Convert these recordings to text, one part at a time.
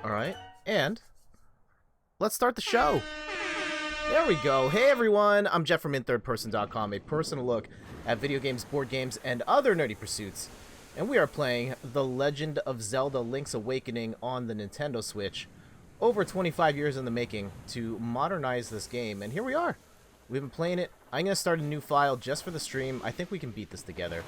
Alright, and let's start the show. There we go. Hey everyone, I'm Jettt from InThirdPerson.com, a personal look at video games, board games, and other nerdy pursuits. And we are playing The Legend of Zelda Link's Awakening on the Nintendo Switch. Over 25 years in the making to modernize this game, and here we are. We've been playing it. I'm going to start a new file just for the stream. I think we can beat this together.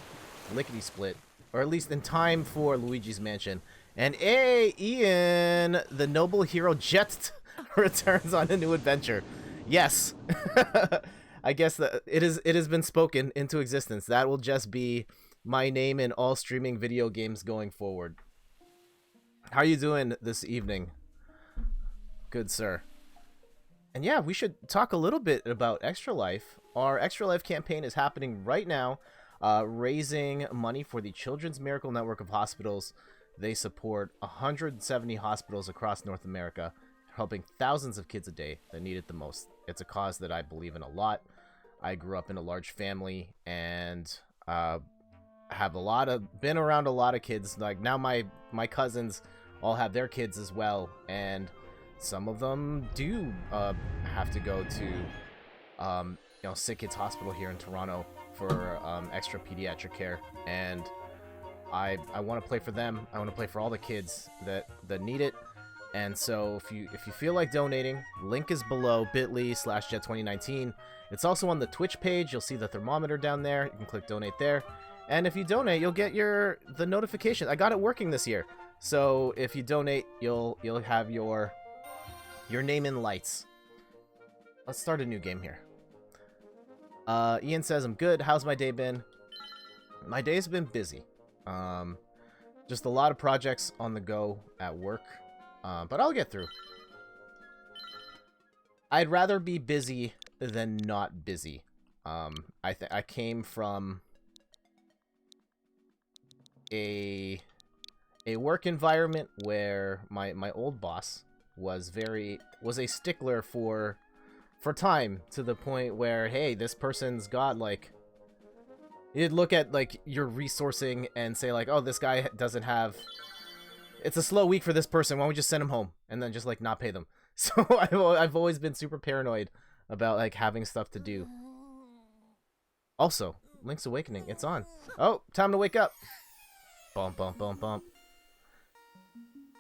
Lickety-split. Or at least in time for Luigi's Mansion. And hey, Ian, the noble hero Jettt returns on a new adventure. Yes. I guess that it has been spoken into existence. That will just be my name in all streaming video games going forward. How are you doing this evening? Good, sir. And yeah, we should talk a little bit about Extra Life. Our Extra Life campaign is happening right now, raising money for the Children's Miracle Network of Hospitals. They support 170 hospitals across North America, helping thousands of kids a day that need it the most. It's a cause that I believe in a lot. I grew up in a large family and have been around a lot of kids. Like now my cousins all have their kids as well, and some of them do have to go to Sick Kids Hospital here in Toronto for extra pediatric care, and I want to play for them. I want to play for all the kids that need it. And so if you feel like donating, link is below, bit.ly/Jettt2019. It's also on the Twitch page. You'll see the thermometer down there. You can click donate there. And if you donate, you'll get the notification. I got it working this year. So if you donate, you'll have your name in lights. Let's start a new game here. Ian says, I'm good. How's my day been? My day's been busy. Just a lot of projects on the go at work. But I'll get through. I'd rather be busy than not busy. I came from a work environment where my old boss was a stickler for time, to the point where, hey, this person's got like, you'd look at like your resourcing and say like, oh, this guy doesn't have, it's a slow week for this person, why don't we just send him home and then just like not pay them. So I've always been super paranoid about like having stuff to do. Also, Link's Awakening, it's on. Oh, time to wake up. Bump, bump, bump, bump.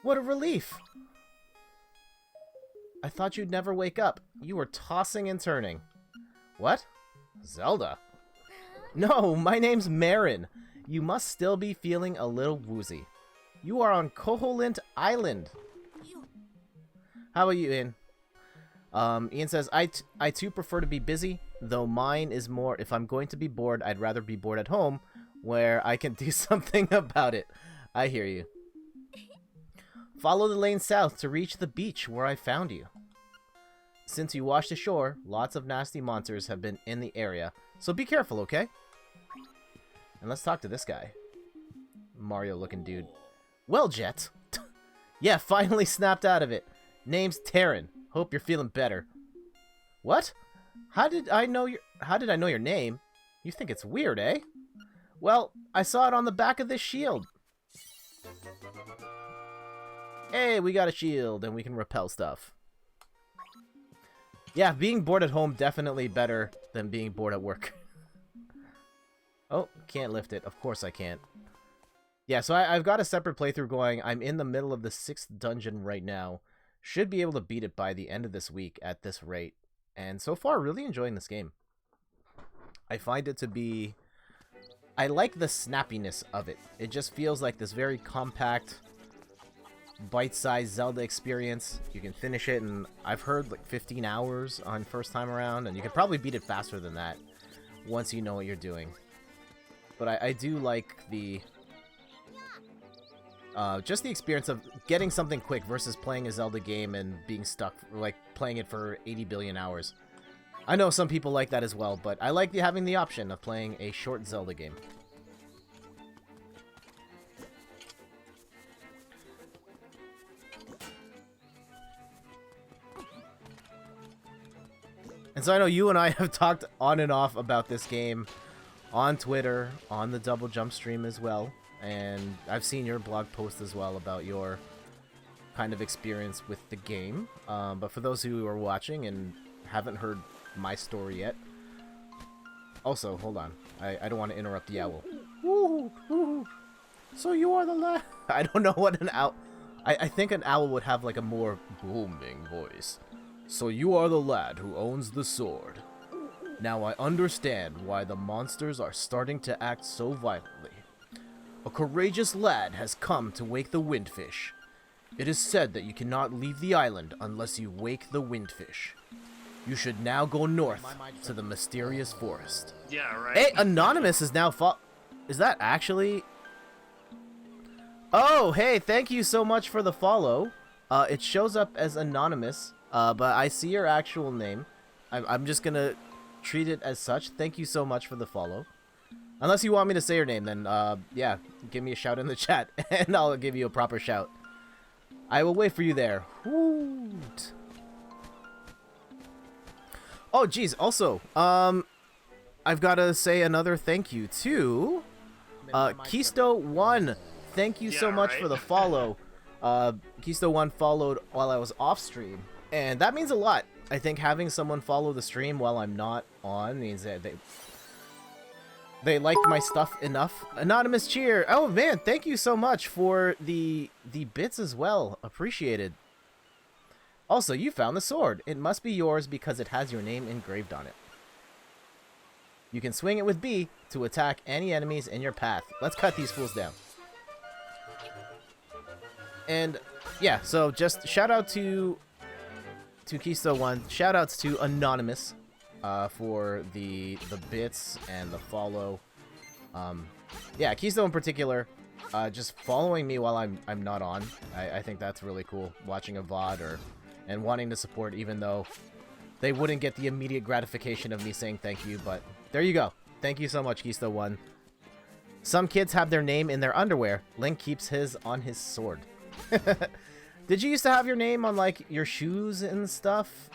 What a relief. I thought you'd never wake up. You were tossing and turning. What? Zelda? No, my name's Marin. You must still be feeling a little woozy. You are on Koholint Island. How about you, Ian? Ian says, I too prefer to be busy, though mine is more, if I'm going to be bored, I'd rather be bored at home, where I can do something about it. I hear you. Follow the lane south to reach the beach where I found you. Since you washed ashore, lots of nasty monsters have been in the area, so be careful, okay? And let's talk to this guy. Mario-looking dude. Well, Jettt. Yeah, finally snapped out of it. Name's Terran. Hope you're feeling better. What? How did I know your name? You think it's weird, eh? Well, I saw it on the back of this shield. Hey, we got a shield and we can repel stuff. Yeah, being bored at home definitely better than being bored at work. Oh, can't lift it. Of course I can't. Yeah, so I've got a separate playthrough going. I'm in the middle of the 6th dungeon right now. Should be able to beat it by the end of this week at this rate. And so far, really enjoying this game. I find it to be... I like the snappiness of it. It just feels like this very compact, bite-sized Zelda experience. You can finish it in, I've heard, like 15 hours on first time around. And you can probably beat it faster than that once you know what you're doing. But I do like the... just the experience of getting something quick versus playing a Zelda game and being stuck, like playing it for 80 billion hours. I know some people like that as well, but I like having the option of playing a short Zelda game. And so I know you and I have talked on and off about this game on Twitter, on the Double Jump stream as well. And I've seen your blog post as well about your kind of experience with the game. But for those who are watching and haven't heard my story yet, also, hold on, I don't want to interrupt the owl. Woo, woo. So you are the lad. I don't know what an owl. I think an owl would have like a more booming voice. So you are the lad who owns the sword. Now I understand why the monsters are starting to act so violently. A courageous lad has come to wake the windfish. It is said that you cannot leave the island unless you wake the windfish. You should now go north to the mysterious forest. Yeah, right. Hey, Anonymous is now Is that actually... Oh, hey, thank you so much for the follow. It shows up as Anonymous, but I see your actual name. I'm just gonna treat it as such. Thank you so much for the follow. Unless you want me to say your name, then, yeah, give me a shout in the chat, and I'll give you a proper shout. I will wait for you there. Woot. Oh, geez, also, I've got to say another thank you to, Kisto1. Thank you so much for the follow. Kisto1 followed while I was off stream, and that means a lot. I think having someone follow the stream while I'm not on means that they like my stuff enough. Anonymous cheer. Oh man, thank you so much for the bits as well. Appreciated. Also, you found the sword. It must be yours because it has your name engraved on it. You can swing it with B to attack any enemies in your path. Let's cut these fools down. And yeah, so just shout out to Kisto1. Shout outs to Anonymous for the bits and the follow. Yeah, Kisto in particular, just following me while I'm not on. I think that's really cool. Watching a VOD and wanting to support, even though they wouldn't get the immediate gratification of me saying thank you. But there you go. Thank you so much, Kisto1. Some kids have their name in their underwear. Link keeps his on his sword. Did you used to have your name on, like, your shoes and stuff?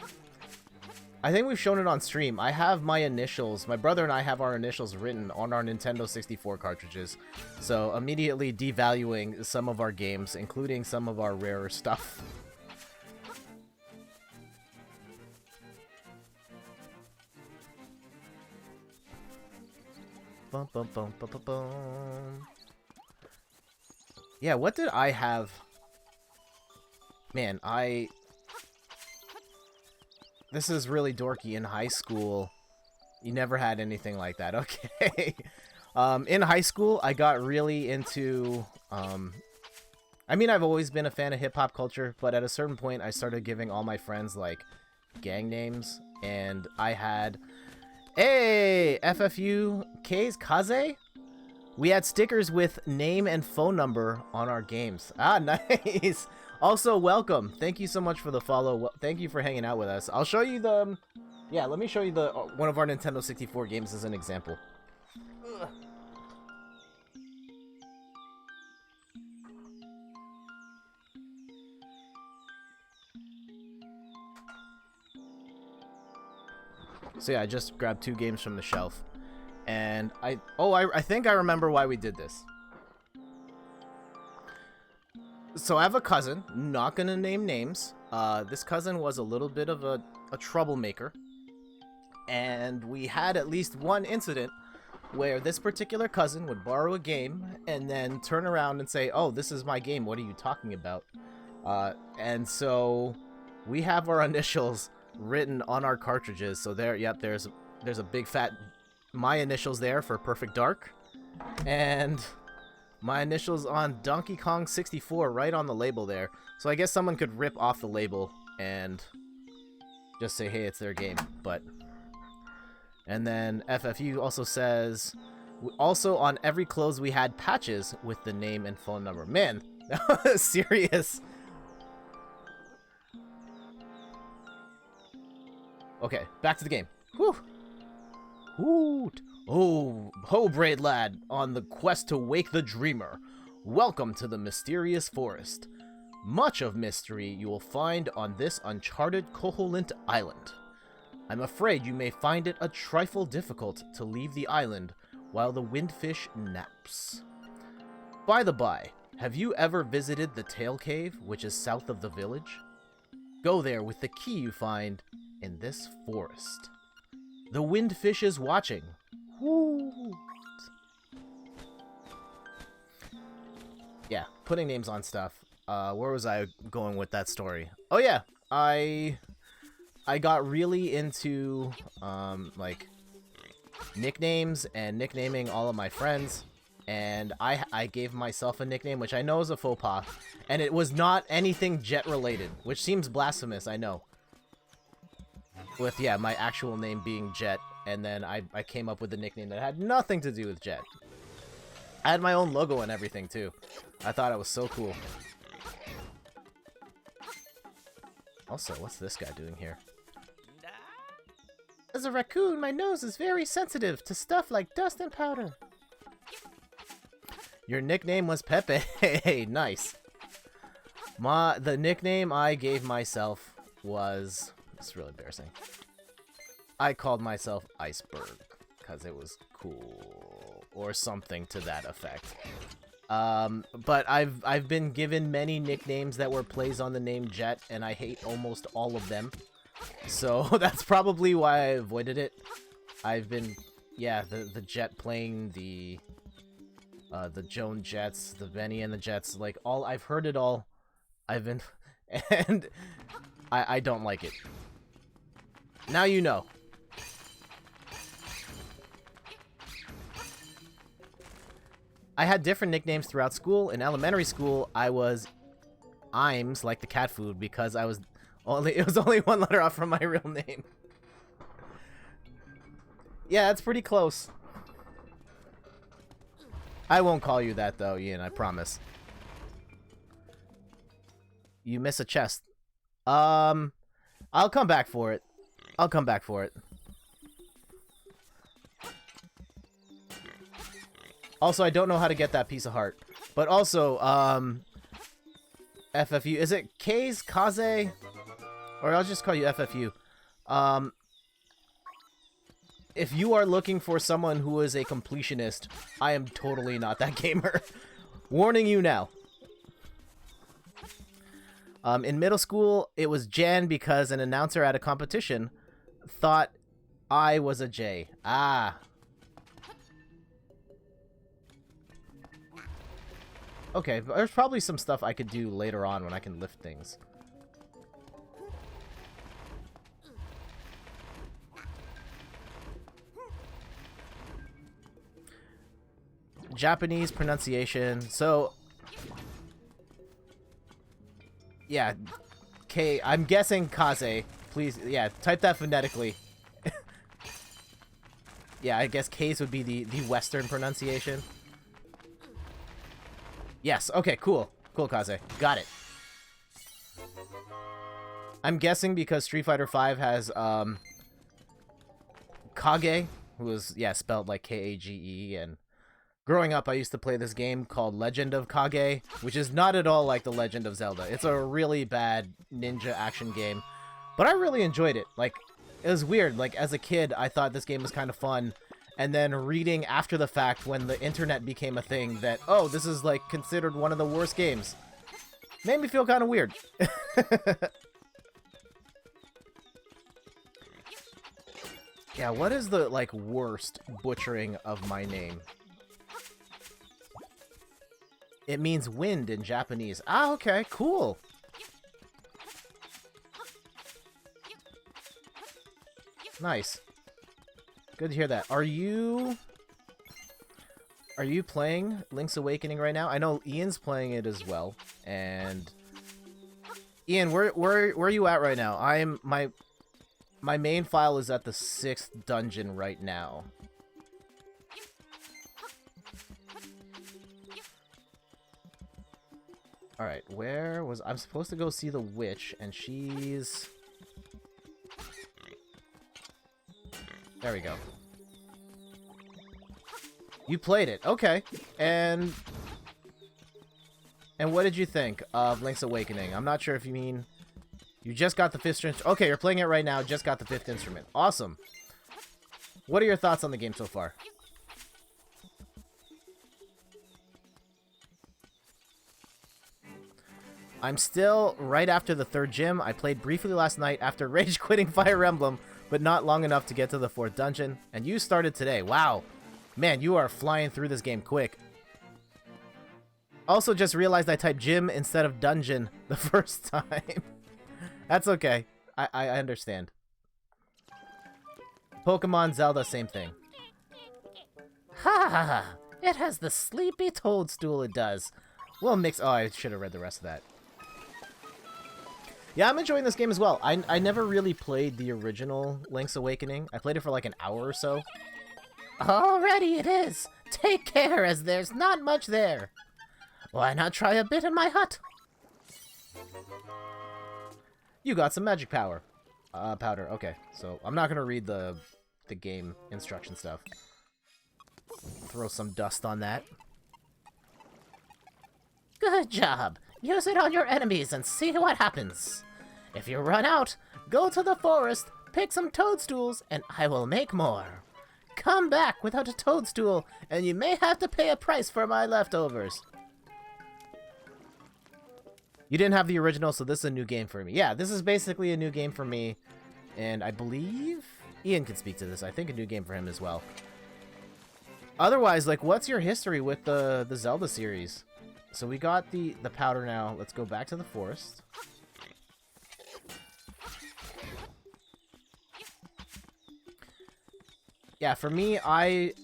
I think we've shown it on stream. I have my initials. My brother and I have our initials written on our Nintendo 64 cartridges. So, immediately devaluing some of our games, including some of our rarer stuff. Bum, bum, bum, bum, bum, bum. Yeah, what did I have? Man, this is really dorky. In high school, you never had anything like that. Okay. In high school, I got really into, I mean, I've always been a fan of hip-hop culture, but at a certain point, I started giving all my friends, like, gang names, and I had, hey, FFU K's Kaze? We had stickers with name and phone number on our games. Ah, nice! Also, welcome. Thank you so much for the follow. Thank you for hanging out with us. I'll show you the... Yeah, let me show you the one of our Nintendo 64 games as an example. Ugh. So yeah, I just grabbed 2 games from the shelf. And I think I remember why we did this. So I have a cousin, not gonna name names. This cousin was a little bit of a troublemaker. And we had at least one incident where this particular cousin would borrow a game and then turn around and say, oh, this is my game, what are you talking about? And so we have our initials written on our cartridges. So there, yep, there's a big fat, my initials there for Perfect Dark. And my initials on Donkey Kong 64 right on the label there. So I guess someone could rip off the label and just say, hey, it's their game. But... And then FFU also says, also on every clothes we had patches with the name and phone number. Man, that was serious. Okay, back to the game. Whew. Hoot. Oh, ho, brave lad, on the quest to wake the dreamer. Welcome to the mysterious forest. Much of mystery you will find on this uncharted Koholint Island. I'm afraid you may find it a trifle difficult to leave the island while the windfish naps. By the by, Have you ever visited the Tail Cave, which is south of the village? Go there with the key you find in this forest. The windfish is watching. Woo! Yeah, putting names on stuff. Where was I going with that story? Oh yeah, I got really into like nicknames and nicknaming all of my friends, and I gave myself a nickname, which I know is a faux pas, and it was not anything Jettt related, which seems blasphemous, I know. With, yeah, my actual name being Jettt, and then I came up with a nickname that had nothing to do with Jettt. I had my own logo and everything, too. I thought it was so cool. Also, what's this guy doing here? As a raccoon, my nose is very sensitive to stuff like dust and powder. Your nickname was Pepe. Nice. The nickname I gave myself was... It's really embarrassing. I called myself Iceberg because it was cool, or something to that effect. But I've been given many nicknames that were plays on the name Jettt, and I hate almost all of them. So that's probably why I avoided it. I've been, yeah, the Jettt playing, the Joan Jetts, the Benny and the Jetts, like all, I've heard it all. I've been, and I don't like it. Now you know. I had different nicknames throughout school. In elementary school, I was Imes, like the cat food, because I was only, it was only one letter off from my real name. Yeah, that's pretty close. I won't call you that though, Ian, I promise. You miss a chest. I'll come back for it. I'll come back for it. Also, I don't know how to get that piece of heart. But also, FFU. Is it Kaze? Kaze? Or I'll just call you FFU. If you are looking for someone who is a completionist, I am totally not that gamer. Warning you now. In middle school, it was Jan because an announcer at a competition thought I was a J. Ah. Okay, there's probably some stuff I could do later on when I can lift things. Japanese pronunciation. So, yeah, K. I'm guessing Kaze. Please, yeah, type that phonetically. Yeah, I guess K's would be the Western pronunciation. Yes, okay, cool. Cool, Kaze. Got it. I'm guessing because Street Fighter V has, Kage, who was, yeah, spelled like K-A-G-E, and growing up, I used to play this game called Legend of Kage, which is not at all like the Legend of Zelda. It's a really bad ninja action game, but I really enjoyed it. Like, it was weird. Like, as a kid, I thought this game was kind of fun, and then reading after the fact when the internet became a thing that, oh, this is, like, considered one of the worst games, made me feel kind of weird. Yeah, what is the, like, worst butchering of my name? It means wind in Japanese. Ah, okay, cool. Nice. Good to hear that. Are you playing Link's Awakening right now? I know Ian's playing it as well. And Ian, where are you at right now? My main file is at the 6th dungeon right now. Alright, where was... I'm supposed to go see the witch, and she's... There we go. You played it. Okay. And what did you think of Link's Awakening? I'm not sure if you mean... You just got the 5th instrument. Okay, you're playing it right now. Just got the 5th instrument. Awesome. What are your thoughts on the game so far? I'm still right after the 3rd gym. I played briefly last night after rage quitting Fire Emblem, but not long enough to get to the 4th dungeon. And you started today. Wow. Man, you are flying through this game quick. Also just realized I typed gym instead of dungeon the first time. That's okay. I understand. Pokemon Zelda, same thing. Ha ha ha. It has the sleepy toadstool, it does. Well, mix. Oh, I should have read the rest of that. Yeah, I'm enjoying this game as well. I never really played the original Link's Awakening. I played it for like an hour or so. Already it is. Take care, as there's not much there. Why not try a bit in my hut? You got some magic powder. Okay, so I'm not gonna read the game instruction stuff. Throw some dust on that. Good job. Use it on your enemies and see what happens. If you run out, go to the forest, pick some toadstools, and I will make more. Come back without a toadstool, and you may have to pay a price for my leftovers. You didn't have the original, so this is a new game for me. Yeah, this is basically a new game for me, and I believe Ian can speak to this. I think a new game for him as well. Otherwise, like, what's your history with the Zelda series? So we got the powder now. Let's go back to the forest. Yeah, for me, I've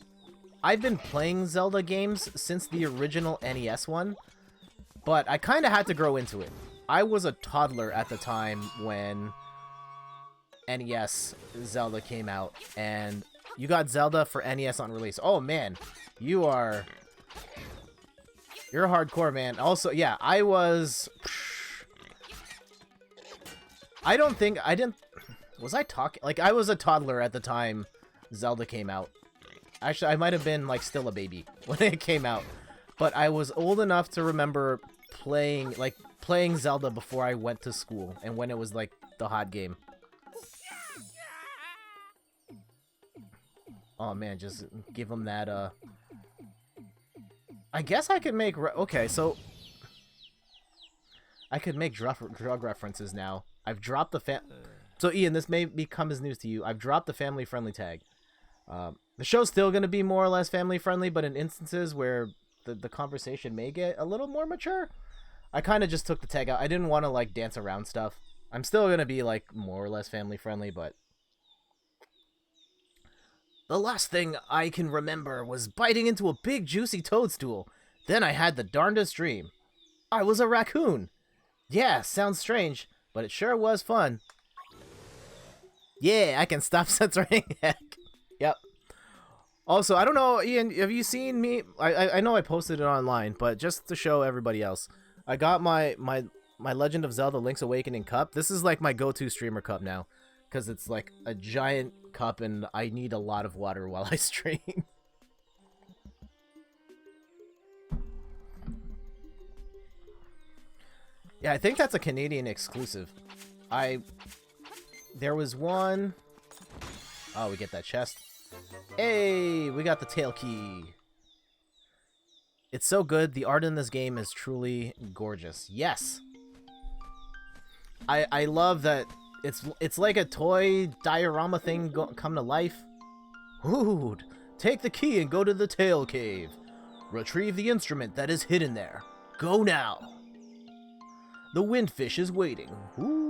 been playing Zelda games since the original NES one, but I kind of had to grow into it. I was a toddler at the time when NES Zelda came out, and you got Zelda for NES on release. Oh man, you're hardcore, man. Also, yeah, I was a toddler at the time Zelda came out. Actually, I might have been like still a baby when it came out, but I was old enough to remember playing Zelda before I went to school and when it was like the hot game. Oh man, just give him that I guess I could make okay, so I could make drug references now. I've dropped the so Ian, this may become as news to you. I've dropped the family friendly tag. The show's still going to be more or less family friendly, but in instances where the conversation may get a little more mature, I kind of just took the tag out. I didn't want to like dance around stuff. I'm still going to be like more or less family friendly, but the last thing I can remember was biting into a big juicy toadstool. Then I had the darndest dream. I was a raccoon. Yeah, sounds strange, but it sure was fun. Yeah, I can stop censoring. Heck. Yep. Also, I don't know, Ian, have you seen me? I know I posted it online, but just to show everybody else, I got my Legend of Zelda Link's Awakening cup. This is like my go-to streamer cup now, because it's like a giant cup and I need a lot of water while I stream. Yeah, I think that's a Canadian exclusive. There was one. Oh, we get that chest. Hey, we got the tail key. It's so good. The art in this game is truly gorgeous. Yes. I love that it's like a toy diorama thing come to life. Ooh, take the key and go to the tail cave. Retrieve the instrument that is hidden there. Go now. The windfish is waiting. Ooh.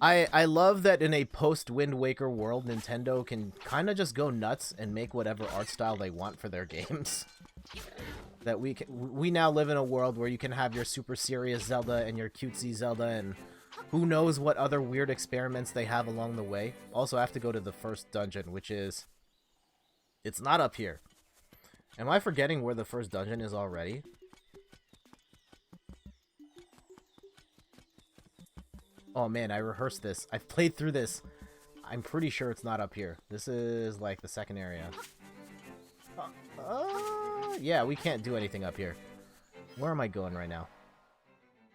I love that in a post-Wind Waker world, Nintendo can kind of just go nuts and make whatever art style they want for their games. That we now live in a world where you can have your super serious Zelda and your cutesy Zelda, and who knows what other weird experiments they have along the way. Also, I have to go to the first dungeon, which is... It's not up here. Am I forgetting where the first dungeon is already? Oh man, I rehearsed this. I've played through this. I'm pretty sure it's not up here. This is like the second area. Yeah, we can't do anything up here. Where am I going right now?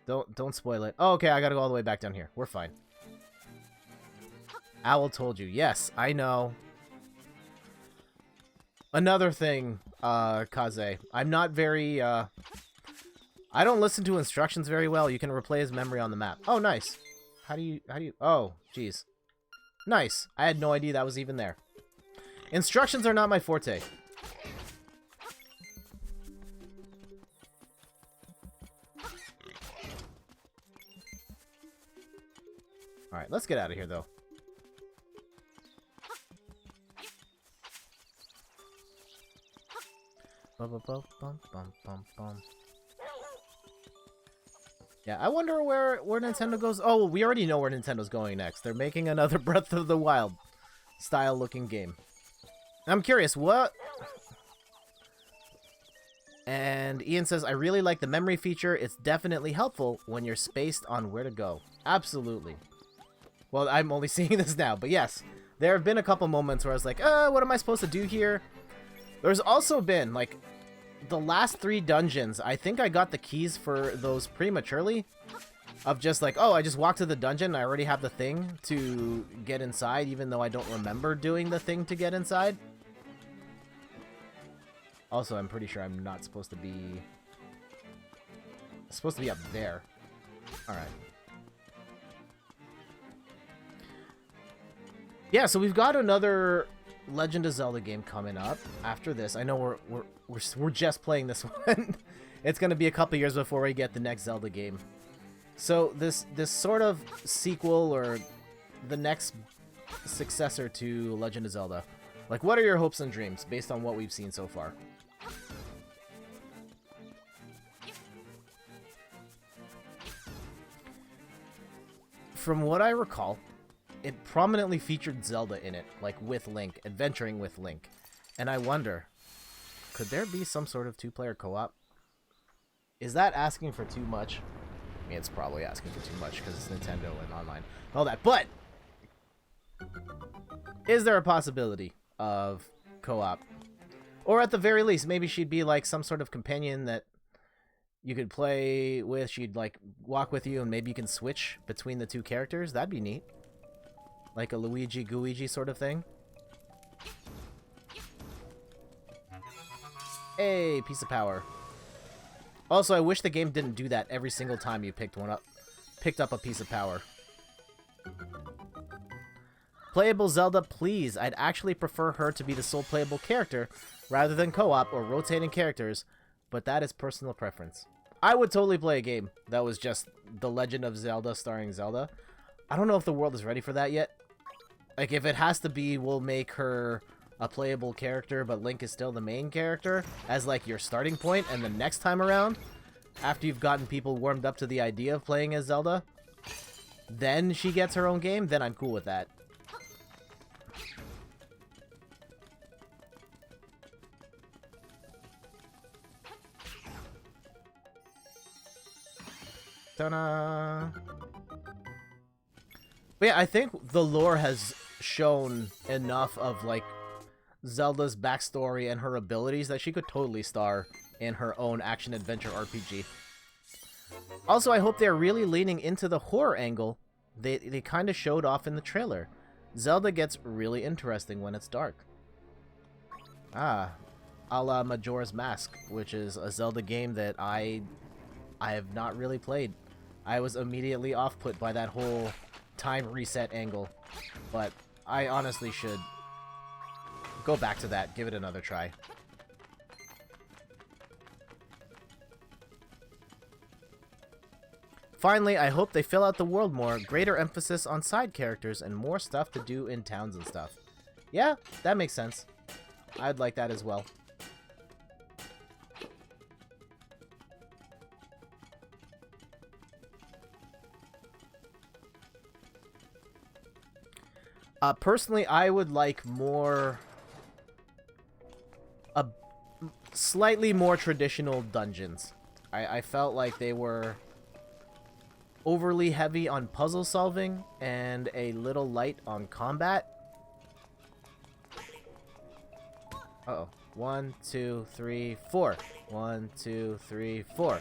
Don't spoil it. Oh, okay, I gotta go all the way back down here. We're fine. Owl told you. Yes, I know. Another thing Kaze. I'm not very, I don't listen to instructions very well. You can replay his memory on the map. Oh, nice. How do you, oh, jeez. Nice. I had no idea that was even there. Instructions are not my forte. Alright, let's get out of here, though. Yeah, I wonder where Nintendo goes. Oh, we already know where Nintendo's going next. They're making another Breath of the Wild style looking game. I'm curious, what? And Ian says, I really like the memory feature. It's definitely helpful when you're spaced on where to go. Absolutely. Well, I'm only seeing this now, but yes. There have been a couple moments where I was like, what am I supposed to do here? There's also been, like, the last 3 dungeons, I think I got the keys for those prematurely. Of just like, oh, I just walked to the dungeon and I already have the thing to get inside, even though I don't remember doing the thing to get inside. Also, I'm pretty sure I'm not supposed to be... supposed to be up there. Alright. Yeah, so we've got another Legend of Zelda game coming up after this. I know we're just playing this one. It's going to be a couple years before we get the next Zelda game. So this sort of sequel or the next successor to Legend of Zelda. Like, what are your hopes and dreams based on what we've seen so far? From what I recall, it prominently featured Zelda in it, like with Link, adventuring with Link. And I wonder, could there be some sort of 2-player co-op? Is that asking for too much? I mean, it's probably asking for too much because it's Nintendo and online, all that. But is there a possibility of co-op? Or at the very least, maybe she'd be like some sort of companion that you could play with. She'd like walk with you and maybe you can switch between the 2 characters. That'd be neat. Like a Luigi Gooigi sort of thing. Hey, piece of power. Also, I wish the game didn't do that every single time you picked up a piece of power. Playable Zelda, please. I'd actually prefer her to be the sole playable character rather than co-op or rotating characters, but that is personal preference. I would totally play a game that was just The Legend of Zelda starring Zelda. I don't know if the world is ready for that yet. Like, if it has to be, we'll make her a playable character, but Link is still the main character as, like, your starting point, and the next time around, after you've gotten people warmed up to the idea of playing as Zelda, then she gets her own game, then I'm cool with that. Ta-da! But yeah, I think the lore has shown enough of, like, Zelda's backstory and her abilities that she could totally star in her own action-adventure RPG. Also, I hope they're really leaning into the horror angle they kind of showed off in the trailer. Zelda gets really interesting when it's dark. Ah, a la Majora's Mask, which is a Zelda game that I have not really played. I was immediately off-put by that whole time reset angle, but I honestly should go back to that, give it another try. Finally, I hope they fill out the world more, greater emphasis on side characters, and more stuff to do in towns and stuff. Yeah, that makes sense. I'd like that as well. Personally, I would like more... slightly more traditional dungeons. I felt like they were overly heavy on puzzle solving and a little light on combat. Uh-oh. 1, 2, 3, 4. 1, 2, 3, 4.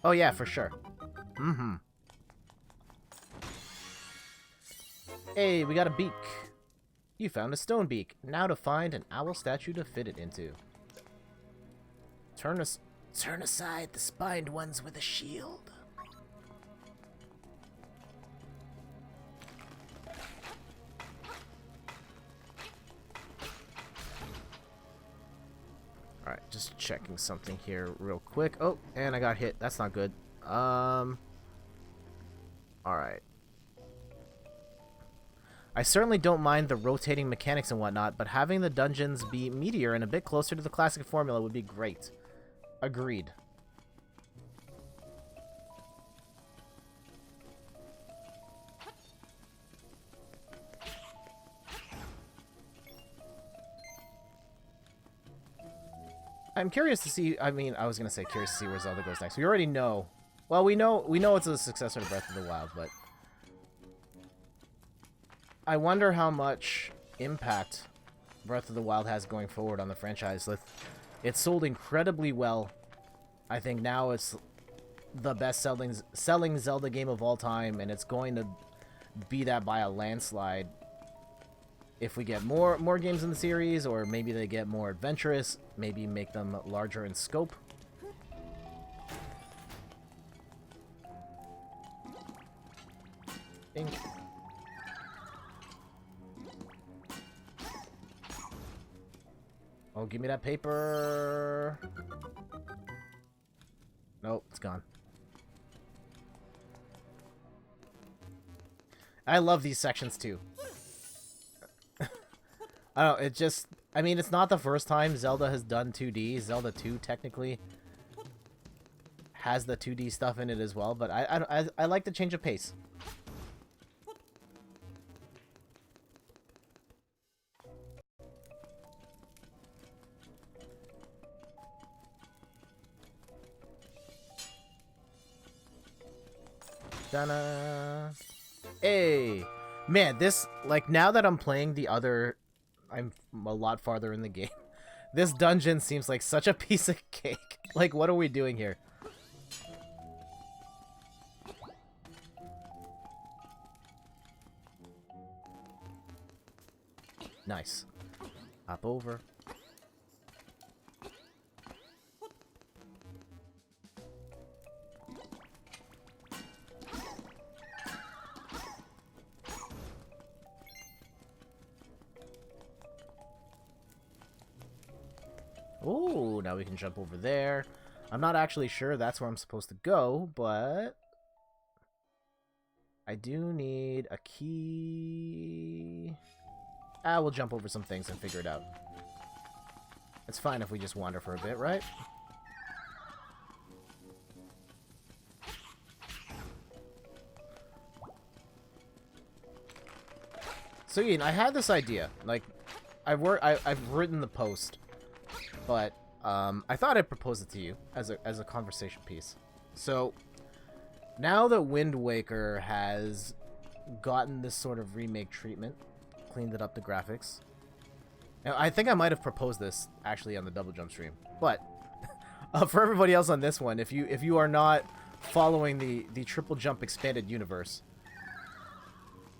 Oh yeah, for sure. Mm-hmm. Hey, we got a beak. You found a stone beak. Now to find an owl statue to fit it into. Turn aside the spined ones with a shield. Alright, just checking something here real quick. Oh, and I got hit. That's not good. Alright. I certainly don't mind the rotating mechanics and whatnot, but having the dungeons be meatier and a bit closer to the classic formula would be great. Agreed. I'm curious to see, I mean, I was going to say curious to see where Zelda goes next. We already know. Well, we know it's a successor to Breath of the Wild, but I wonder how much impact Breath of the Wild has going forward on the franchise. It's sold incredibly well. I think now it's the best selling Zelda game of all time, and it's going to be that by a landslide. If we get more games in the series, or maybe they get more adventurous, maybe make them larger in scope. Bing. Oh, give me that paper. Nope, it's gone. I love these sections too. I don't know, it just, I mean, it's not the first time Zelda has done 2D. Zelda 2 technically has the 2D stuff in it as well, but I like the change of pace. Ta-da! Hey! Man, this, like, now that I'm playing the other, I'm a lot farther in the game. This dungeon seems like such a piece of cake. Like, what are we doing here? Nice. Hop over. Oh, now we can jump over there. I'm not actually sure that's where I'm supposed to go, but I do need a key. We'll jump over some things and figure it out. It's fine if we just wander for a bit, right? So, Ian, I had this idea. Like, I've written the post, but I thought I'd propose it to you as a conversation piece. So, now that Wind Waker has gotten this sort of remake treatment, cleaned it up, the graphics. Now, I think I might have proposed this actually on the Double Jump stream, but for everybody else on this one, if you are not following the Triple Jump expanded universe,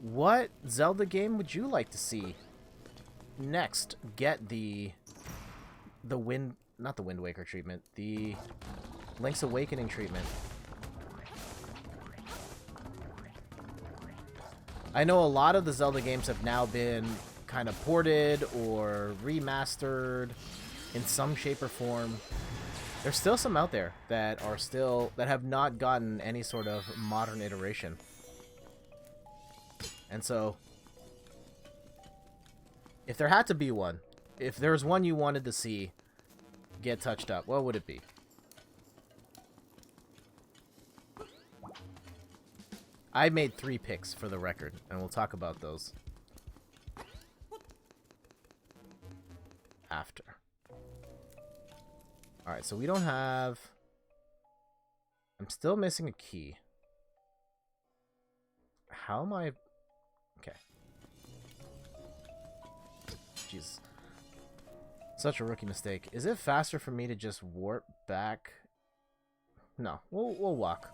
what Zelda game would you like to see next get the not the Wind Waker treatment, the Link's Awakening treatment? I know a lot of the Zelda games have now been kind of ported or remastered in some shape or form. There's still some out there that have not gotten any sort of modern iteration. And so, if there had to be one, if there's one you wanted to see get touched up, what would it be? I made 3 picks for the record, and we'll talk about those after. Alright, so we don't have... I'm still missing a key. How am I... Okay. Jeez. Such a rookie mistake. Is it faster for me to just warp back? No, we'll walk.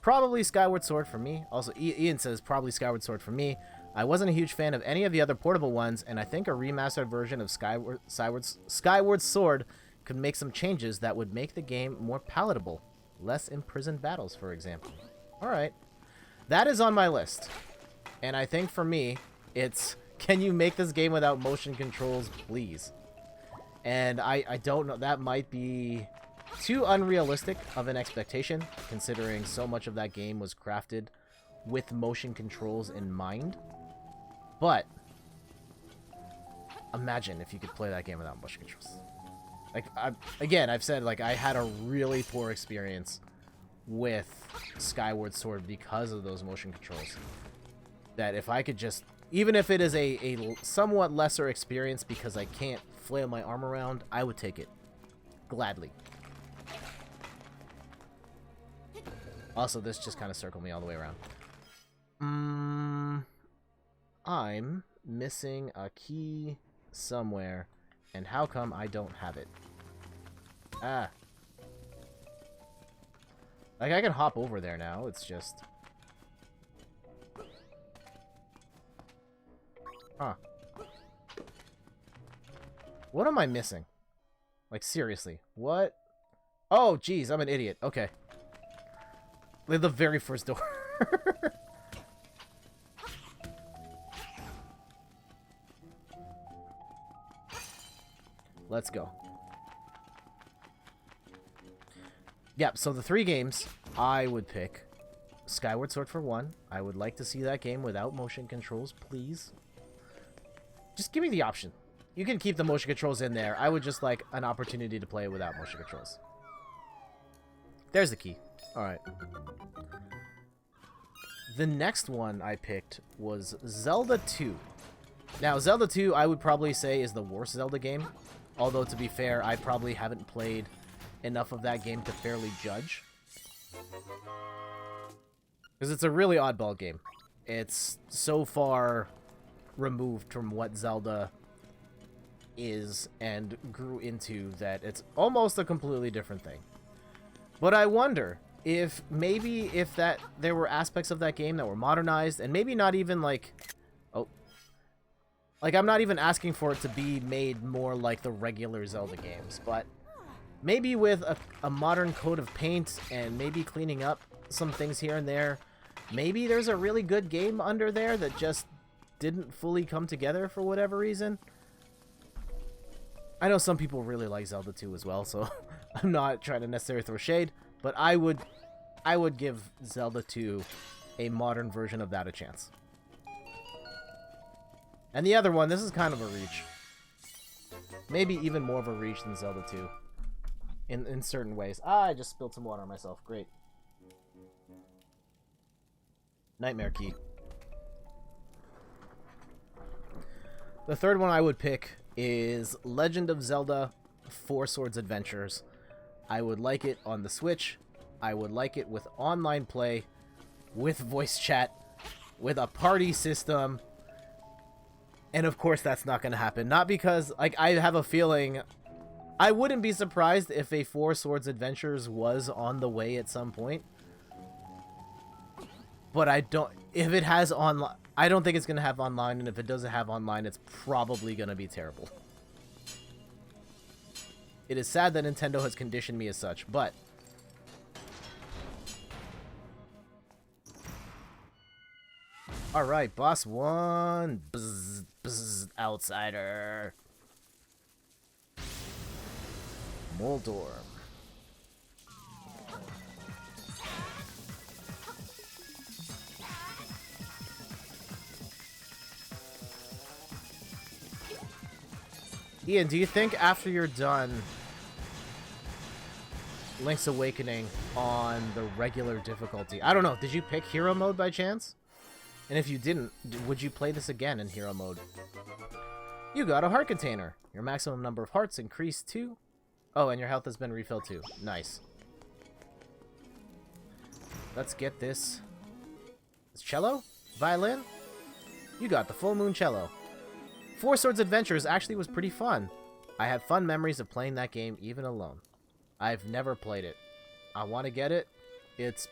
Probably Skyward Sword for me. Also, Ian says probably Skyward Sword for me. I wasn't a huge fan of any of the other portable ones, and I think a remastered version of Skyward Sword could make some changes that would make the game more palatable. Less imprisoned battles, for example. Alright. That is on my list. And I think for me, it's, can you make this game without motion controls, please? And I don't know, that might be too unrealistic of an expectation, considering so much of that game was crafted with motion controls in mind. But imagine if you could play that game without motion controls. Like, again, I've said, like, I had a really poor experience with Skyward Sword because of those motion controls. That if I could just, even if it is a somewhat lesser experience because I can't flail my arm around, I would take it. Gladly. Also, this just kind of circled me all the way around. I'm missing a key somewhere, and how come I don't have it? Ah. Like, I can hop over there now, it's just... Huh. What am I missing? Like, seriously, what? Oh, geez, I'm an idiot. Okay. The very first door. Let's go. Yep, so the 3 games I would pick. Skyward Sword for 1. I would like to see that game without motion controls, please. Just give me the option. You can keep the motion controls in there. I would just like an opportunity to play it without motion controls. There's the key. Alright. The next one I picked was Zelda 2. Now, Zelda 2, I would probably say, is the worst Zelda game. Although, to be fair, I probably haven't played enough of that game to fairly judge. Because it's a really oddball game. It's so far removed from what Zelda is and grew into that it's almost a completely different thing. But I wonder if maybe there were aspects of that game that were modernized, and maybe not even like... Oh. Like, I'm not even asking for it to be made more like the regular Zelda games, but maybe with a modern coat of paint and maybe cleaning up some things here and there, maybe there's a really good game under there that just didn't fully come together for whatever reason. I know some people really like Zelda 2 as well, so I'm not trying to necessarily throw shade, but I would give Zelda 2 a modern version of that a chance. And the other one, this is kind of a reach. Maybe even more of a reach than Zelda 2. In certain ways. Ah, I just spilled some water on myself. Great. Nightmare Key. The third one I would pick is Legend of Zelda 4 Swords Adventures. I would like it on the Switch. I would like it with online play, with voice chat, with a party system. And of course that's not going to happen. Not because, like, I have a feeling... I wouldn't be surprised if a 4 Swords Adventures was on the way at some point. But I don't... If it has online... I don't think it's going to have online, and if it doesn't have online, it's probably going to be terrible. It is sad that Nintendo has conditioned me as such, but... Alright, boss 1. Bzz, bzz, outsider. Moldorm. Ian, do you think after you're done Link's Awakening on the regular difficulty... I don't know, did you pick Hero Mode by chance? And if you didn't, would you play this again in Hero Mode? You got a heart container. Your maximum number of hearts increased too. Oh, and your health has been refilled too. Nice. Let's get this. It's cello? Violin? You got the Full Moon Cello. 4 Swords Adventures actually was pretty fun. I have fun memories of playing that game even alone. I've never played it. I want to get it. It's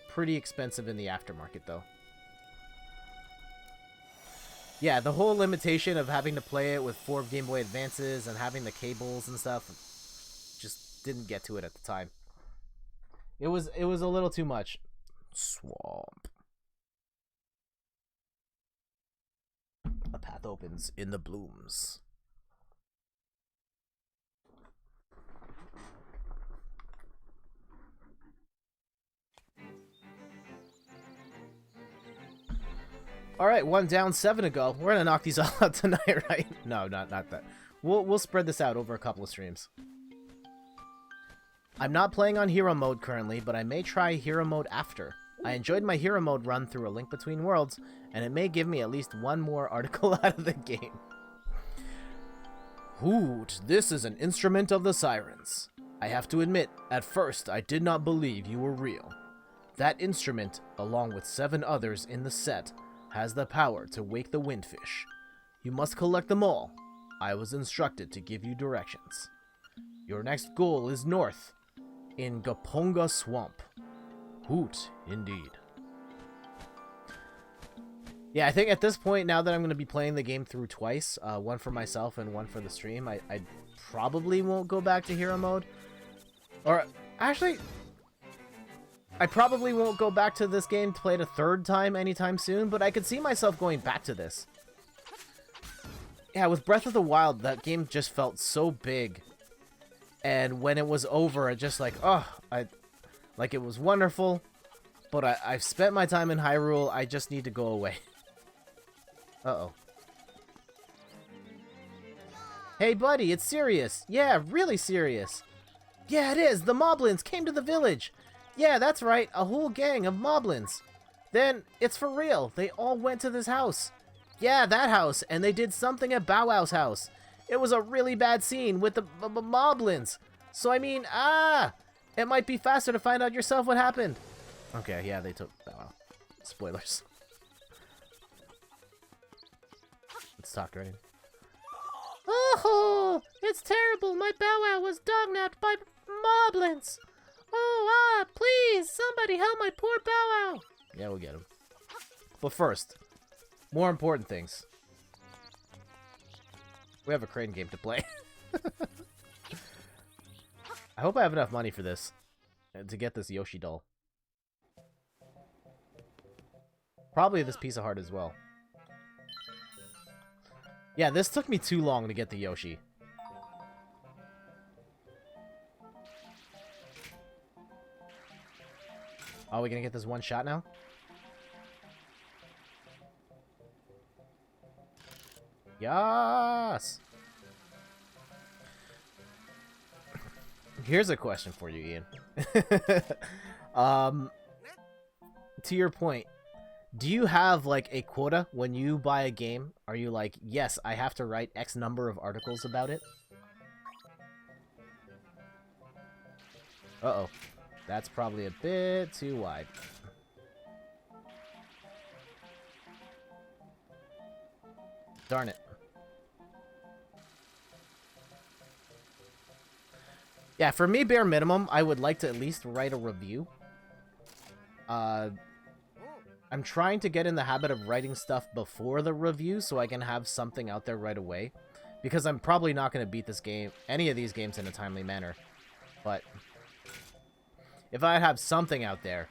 pretty expensive in the aftermarket though. Yeah, the whole limitation of having to play it with 4 Game Boy Advances and having the cables and stuff, just didn't get to it at the time. It was a little too much. Swamp. A path opens in the blooms. Alright, 1 down, 7 to go. We're gonna knock these all out tonight, right? No, not that. We'll spread this out over a couple of streams. I'm not playing on Hero Mode currently, but I may try Hero Mode after. I enjoyed my Hero Mode run through A Link Between Worlds, and it may give me at least 1 more article out of the game. Hoot, this is an instrument of the sirens. I have to admit, at first I did not believe you were real. That instrument, along with 7 others in the set, has the power to wake the windfish. You must collect them all. I was instructed to give you directions. Your next goal is north, in Gaponga Swamp. Hoot, indeed. Yeah, I think at this point, now that I'm going to be playing the game through twice, one for myself and one for the stream, I probably won't go back to Hero Mode. Or, actually, I probably won't go back to this game to play it a 3rd time anytime soon, but I could see myself going back to this. Yeah, with Breath of the Wild, that game just felt so big. And when it was over, I just like, oh, like it was wonderful, but I've spent my time in Hyrule, I just need to go away. Uh-oh. Hey buddy, it's serious. Yeah, really serious. Yeah, it is. The Moblins came to the village. Yeah, that's right, a whole gang of Moblins. Then, it's for real. They all went to this house. Yeah, that house, and they did something at Bow Wow's house. It was a really bad scene with the Moblins. So, I mean, it might be faster to find out yourself what happened. Okay, yeah, they took Bow Wow. Spoilers. Let's talk, right? Oh, it's terrible. My Bow Wow was dognapped by Moblins. Oh, please, somebody help my poor Bow Wow. Yeah, we'll get him. But first, more important things. We have a crane game to play. I hope I have enough money for this. To get this Yoshi doll. Probably this piece of heart as well. Yeah, this took me too long to get the Yoshi. Oh, we gonna get this one shot now? Yes! Here's a question for you, Ian. To your point, do you have, like, a quota when you buy a game? Are you like, yes, I have to write X number of articles about it? Uh-oh. That's probably a bit too wide. Darn it. Yeah, for me, bare minimum, I would like to at least write a review. I'm trying to get in the habit of writing stuff before the review so I can have something out there right away. Because I'm probably not going to beat this game, any of these games, in a timely manner. But if I have something out there,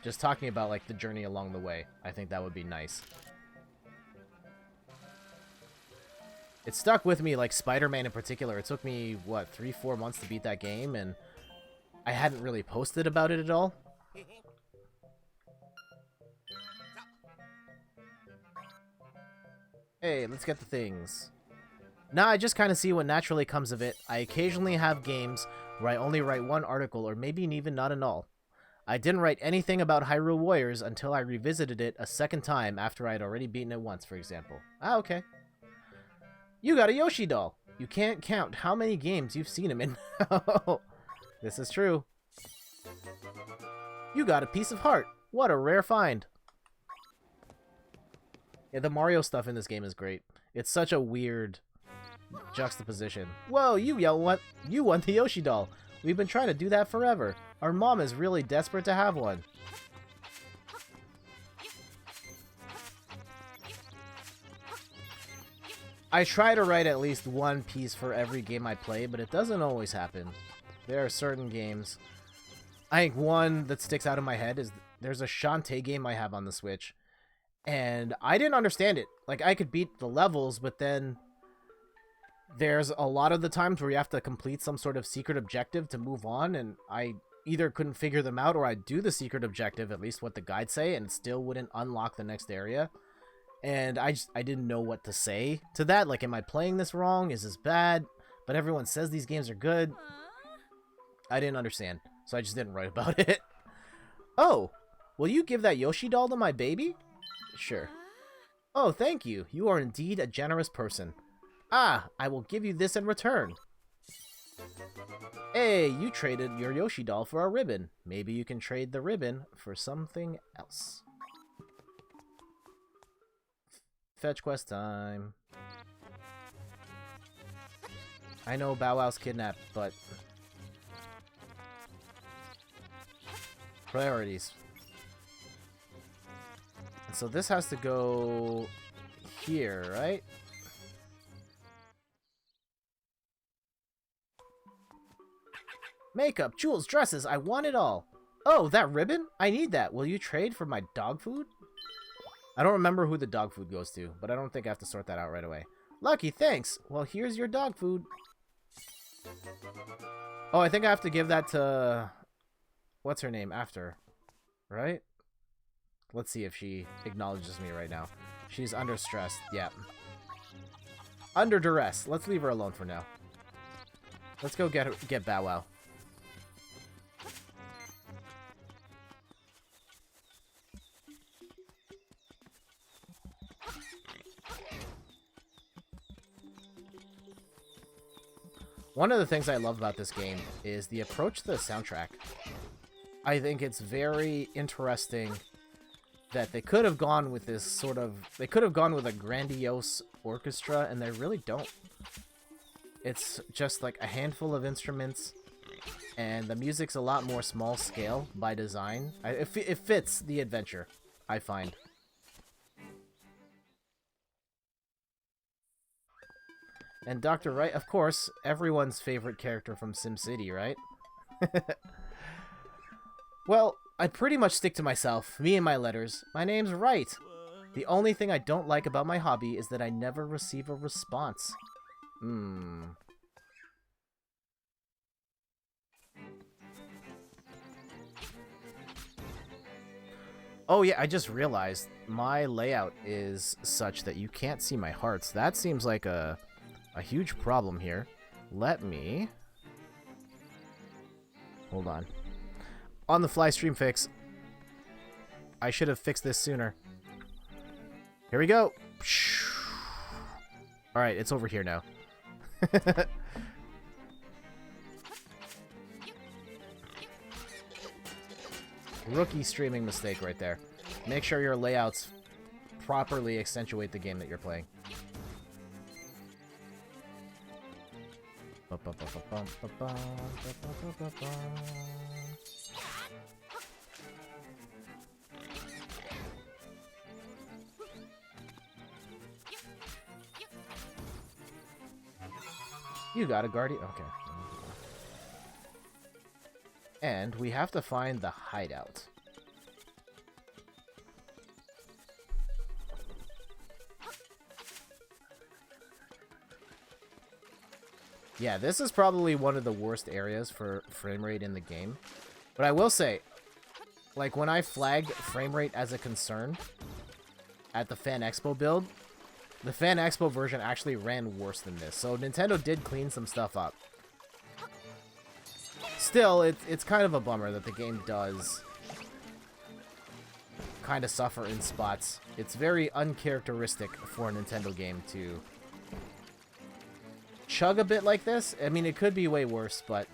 just talking about, like, the journey along the way, I think that would be nice. It stuck with me, like Spider-Man in particular. It took me, what, 3-4 months to beat that game, and I hadn't really posted about it at all. Hey, let's get the things. Nah, I just kind of see what naturally comes of it. I occasionally have games where I only write one article, or maybe even not at all. I didn't write anything about Hyrule Warriors until I revisited it a second time after I had already beaten it once, for example. Ah, okay. You got a Yoshi doll. You can't count how many games you've seen him in. This is true. You got a piece of heart. What a rare find. Yeah, the Mario stuff in this game is great. It's such a weird juxtaposition. Whoa, you won the Yoshi doll. We've been trying to do that forever. Our mom is really desperate to have one. I try to write at least one piece for every game I play, but it doesn't always happen. There are certain games. I think one that sticks out in my head is there's a Shantae game I have on the Switch, and I didn't understand it. Like, I could beat the levels, but then there's a lot of the times where you have to complete some sort of secret objective to move on, and I either couldn't figure them out, or I'd do the secret objective, at least what the guides say, and it still wouldn't unlock the next area. And I didn't know what to say to that. Like, am I playing this wrong? Is this bad? But everyone says these games are good. I didn't understand, so I just didn't write about it. Oh, will you give that Yoshi doll to my baby? Sure. Oh, thank you. You are indeed a generous person. Ah, I will give you this in return. Hey, you traded your Yoshi doll for a ribbon. Maybe you can trade the ribbon for something else. Fetch quest time. I know Bow Wow's kidnapped, but... priorities. And so this has to go here, right? Makeup, jewels, dresses, I want it all. Oh, that ribbon? I need that. Will you trade for my dog food? I don't remember who the dog food goes to, but I don't think I have to sort that out right away. Lucky, thanks. Well, here's your dog food. Oh, I think I have to give that to... what's her name? After. Right? Let's see if she acknowledges me right now. She's under stress. Yeah. Under duress. Let's leave her alone for now. Let's go get Bow Wow. One of the things I love about this game is the approach to the soundtrack. I think it's very interesting that they could have gone with this sort of... they could have gone with a grandiose orchestra, and they really don't. It's just like a handful of instruments, and the music's a lot more small scale by design. It fits the adventure, I find. And Dr. Wright, of course, everyone's favorite character from SimCity, right? Well, I pretty much stick to myself, me and my letters. My name's Wright. The only thing I don't like about my hobby is that I never receive a response. Oh yeah, I just realized my layout is such that you can't see my hearts. That seems like a huge problem here. Let me... hold on. On the fly stream fix. I should have fixed this sooner. Here we go. Alright, it's over here now. Rookie streaming mistake right there. Make sure your layouts properly accentuate the game that you're playing. You got a guardian. Okay. And we have to find the hideout. Yeah, this is probably one of the worst areas for frame rate in the game. But I will say, like, when I flagged frame rate as a concern at the Fan Expo build, the Fan Expo version actually ran worse than this. So Nintendo did clean some stuff up. Still, it's kind of a bummer that the game does kind of suffer in spots. It's very uncharacteristic for a Nintendo game to chug a bit like this. I mean, it could be way worse, but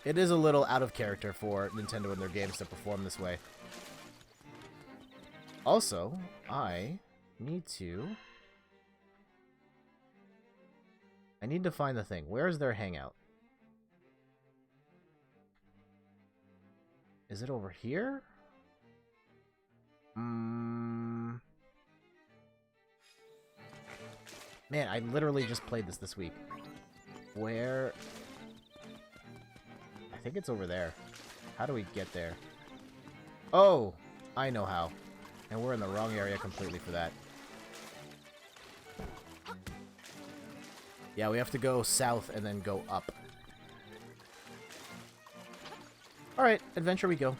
it is a little out of character for Nintendo and their games to perform this way. Also, I need to find the thing. Where is their hangout? Is it over here? Man, I literally just played this week. Where? I think it's over there. How do we get there? Oh, I know how. And we're in the wrong area completely for that. Yeah, we have to go south and then go up. Alright, adventure we go.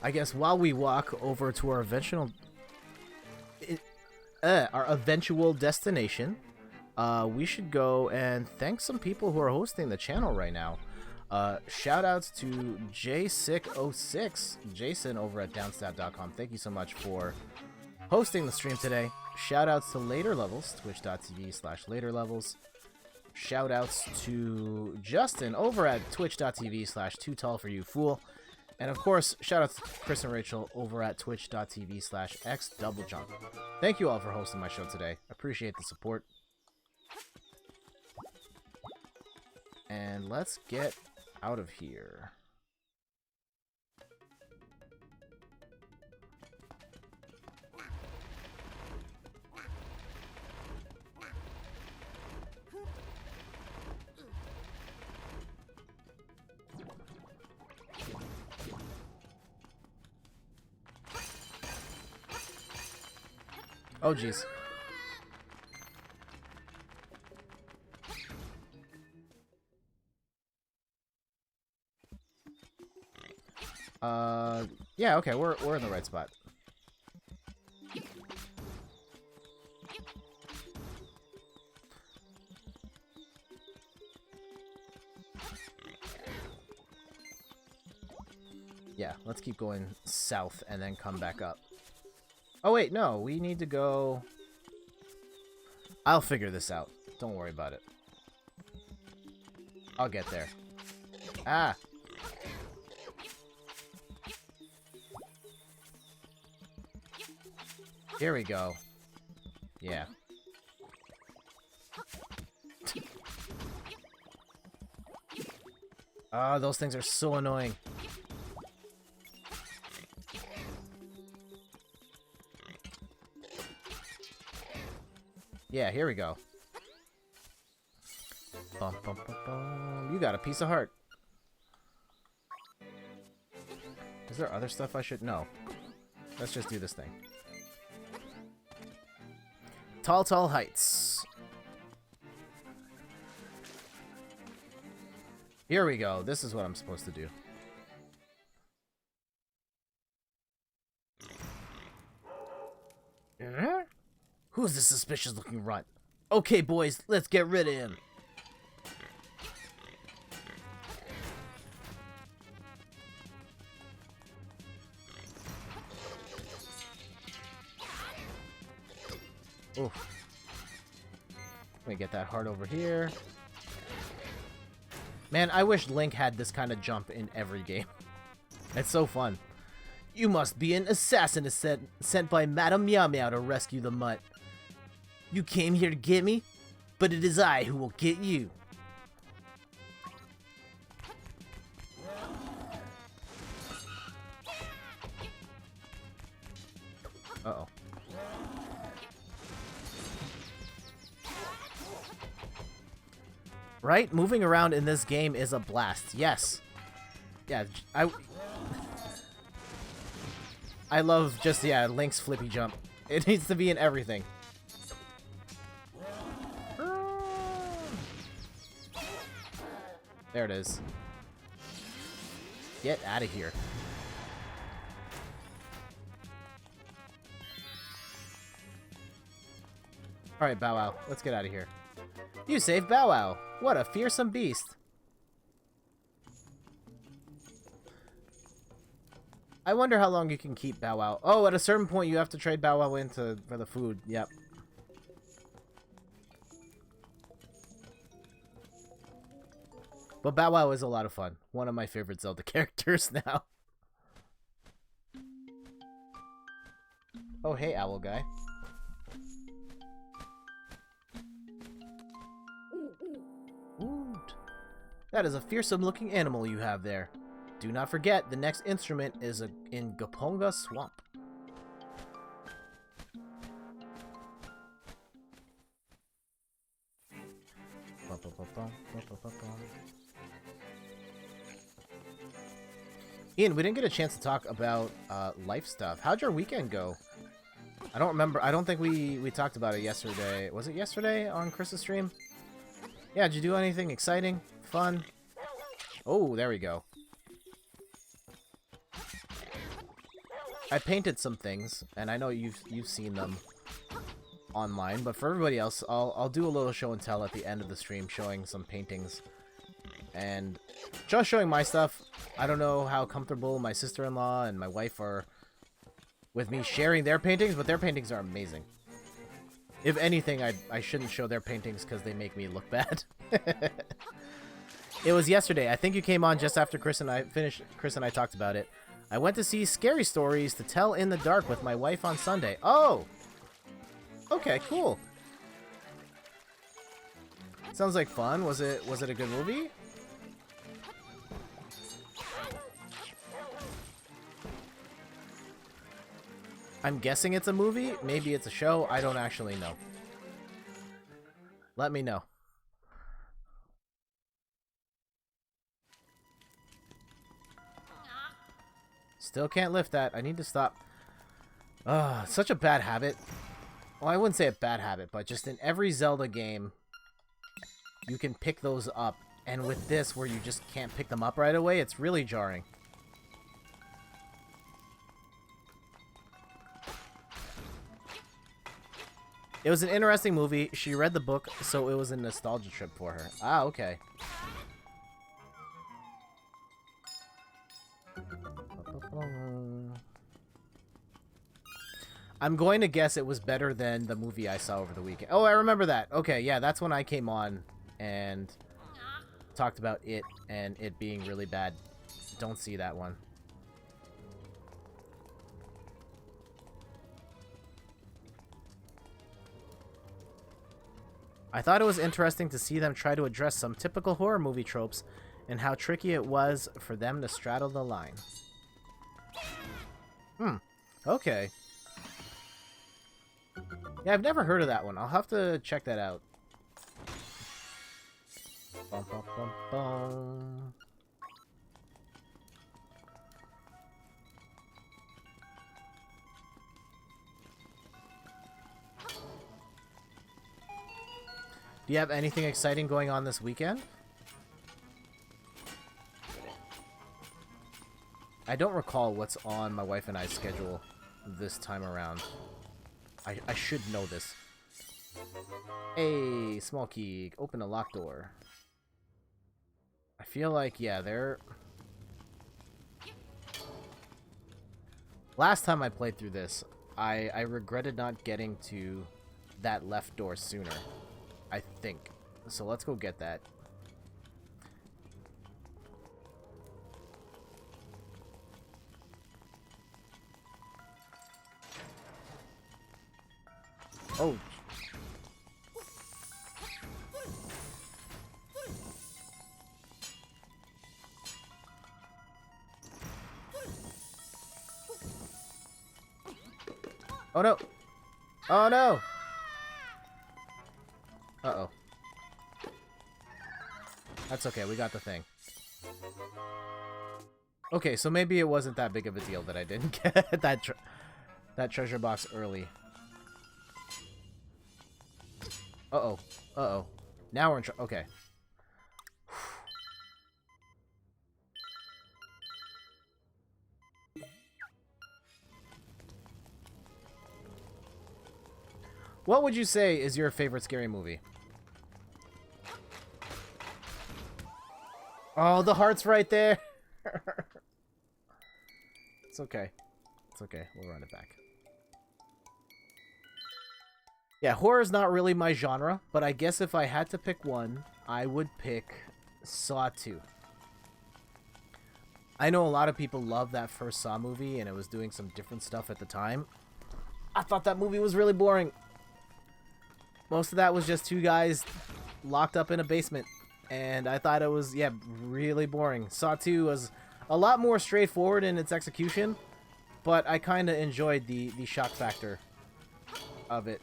I guess while we walk over to our eventual destination, we should go and thank some people who are hosting the channel right now. Shout outs to J606, Jason over at downstat.com. Thank you so much for hosting the stream today. Shout outs to Later Levels, twitch.tv/laterlevels. Shout outs to Justin over at twitch.tv/tootallforyoufool. And of course, shout outs to Chris and Rachel over at twitch.tv/xdoublejump. Thank you all for hosting my show today. Appreciate the support. And let's get out of here. Oh, jeez. Yeah, okay, we're in the right spot. Yeah, let's keep going south and then come back up. Oh wait, no, we need to go... I'll figure this out. Don't worry about it. I'll get there. Ah! Here we go. Yeah. Ah, those things are so annoying. Yeah, here we go. Bum, bum, bum, bum. You got a piece of heart. Is there other stuff I should... No. Let's just do this thing. Tall Heights. Here we go. This is what I'm supposed to do. Who's this suspicious-looking runt? Okay, boys, let's get rid of him. Oof. Let me get that heart over here. Man, I wish Link had this kind of jump in every game. It's so fun. You must be an assassin sent by Madame Meow Meow to rescue the mutt. You came here to get me, but it is I who will get you. Uh-oh. Right? Moving around in this game is a blast. Yes. Yeah, I love just, yeah, Link's flippy jump. It needs to be in everything. There it is. Get out of here. Alright, Bow Wow. Let's get out of here. You saved Bow Wow. What a fearsome beast. I wonder how long you can keep Bow Wow. Oh, at a certain point you have to trade Bow Wow in for the food. Yep. But Bow Wow is a lot of fun. One of my favorite Zelda characters now. Oh, hey, owl guy. Ooh. That is a fearsome-looking animal you have there. Do not forget, the next instrument is in Gaponga Swamp. Ian, we didn't get a chance to talk about life stuff. How'd your weekend go? I don't remember. I don't think we talked about it yesterday. Was it yesterday on Chris's stream? Yeah, did you do anything exciting? Fun? Oh, there we go. I painted some things, and I know you've seen them online, but for everybody else, I'll do a little show and tell at the end of the stream, showing some paintings. And just showing my stuff. I don't know how comfortable my sister-in-law and my wife are with me sharing their paintings, but their paintings are amazing. If anything, I shouldn't show their paintings because they make me look bad. It was yesterday. I think you came on just after Chris and I talked about it. I went to see Scary Stories to Tell in the Dark with my wife on Sunday. Oh! Okay, cool. Sounds like fun. Was it a good movie? I'm guessing it's a movie. Maybe it's a show. I don't actually know. Let me know. Still can't lift that. I need to stop. Such a bad habit. Well, I wouldn't say a bad habit, but just in every Zelda game, you can pick those up. And with this, where you just can't pick them up right away, it's really jarring. It was an interesting movie. She read the book, so it was a nostalgia trip for her. Ah, okay. I'm going to guess it was better than the movie I saw over the weekend. Oh, I remember that. Okay, yeah, that's when I came on and talked about it and it being really bad. Don't see that one. I thought it was interesting to see them try to address some typical horror movie tropes and how tricky it was for them to straddle the line. Okay. Yeah, I've never heard of that one. I'll have to check that out. Bum, bum, bum, bum. Do you have anything exciting going on this weekend? I don't recall what's on my wife and I's schedule this time around. I should know this. Hey, small key. Open a locked door. I feel like, yeah, they're... Last time I played through this, I regretted not getting to that left door sooner. I think. So let's go get that. Oh. Oh no. Oh no. Uh-oh. That's okay, we got the thing. Okay, so maybe it wasn't that big of a deal that I didn't get that treasure box early. Uh-oh. Uh-oh. Now we're in okay. What would you say is your favorite scary movie? Oh, the heart's right there. It's okay. It's okay. We'll run it back. Yeah, horror's not really my genre, but I guess if I had to pick one, I would pick Saw 2. I know a lot of people love that first Saw movie, and it was doing some different stuff at the time. I thought that movie was really boring. Most of that was just two guys locked up in a basement. and I thought it was, yeah, really boring. Saw 2 was a lot more straightforward in its execution, but I kind of enjoyed the shock factor of it.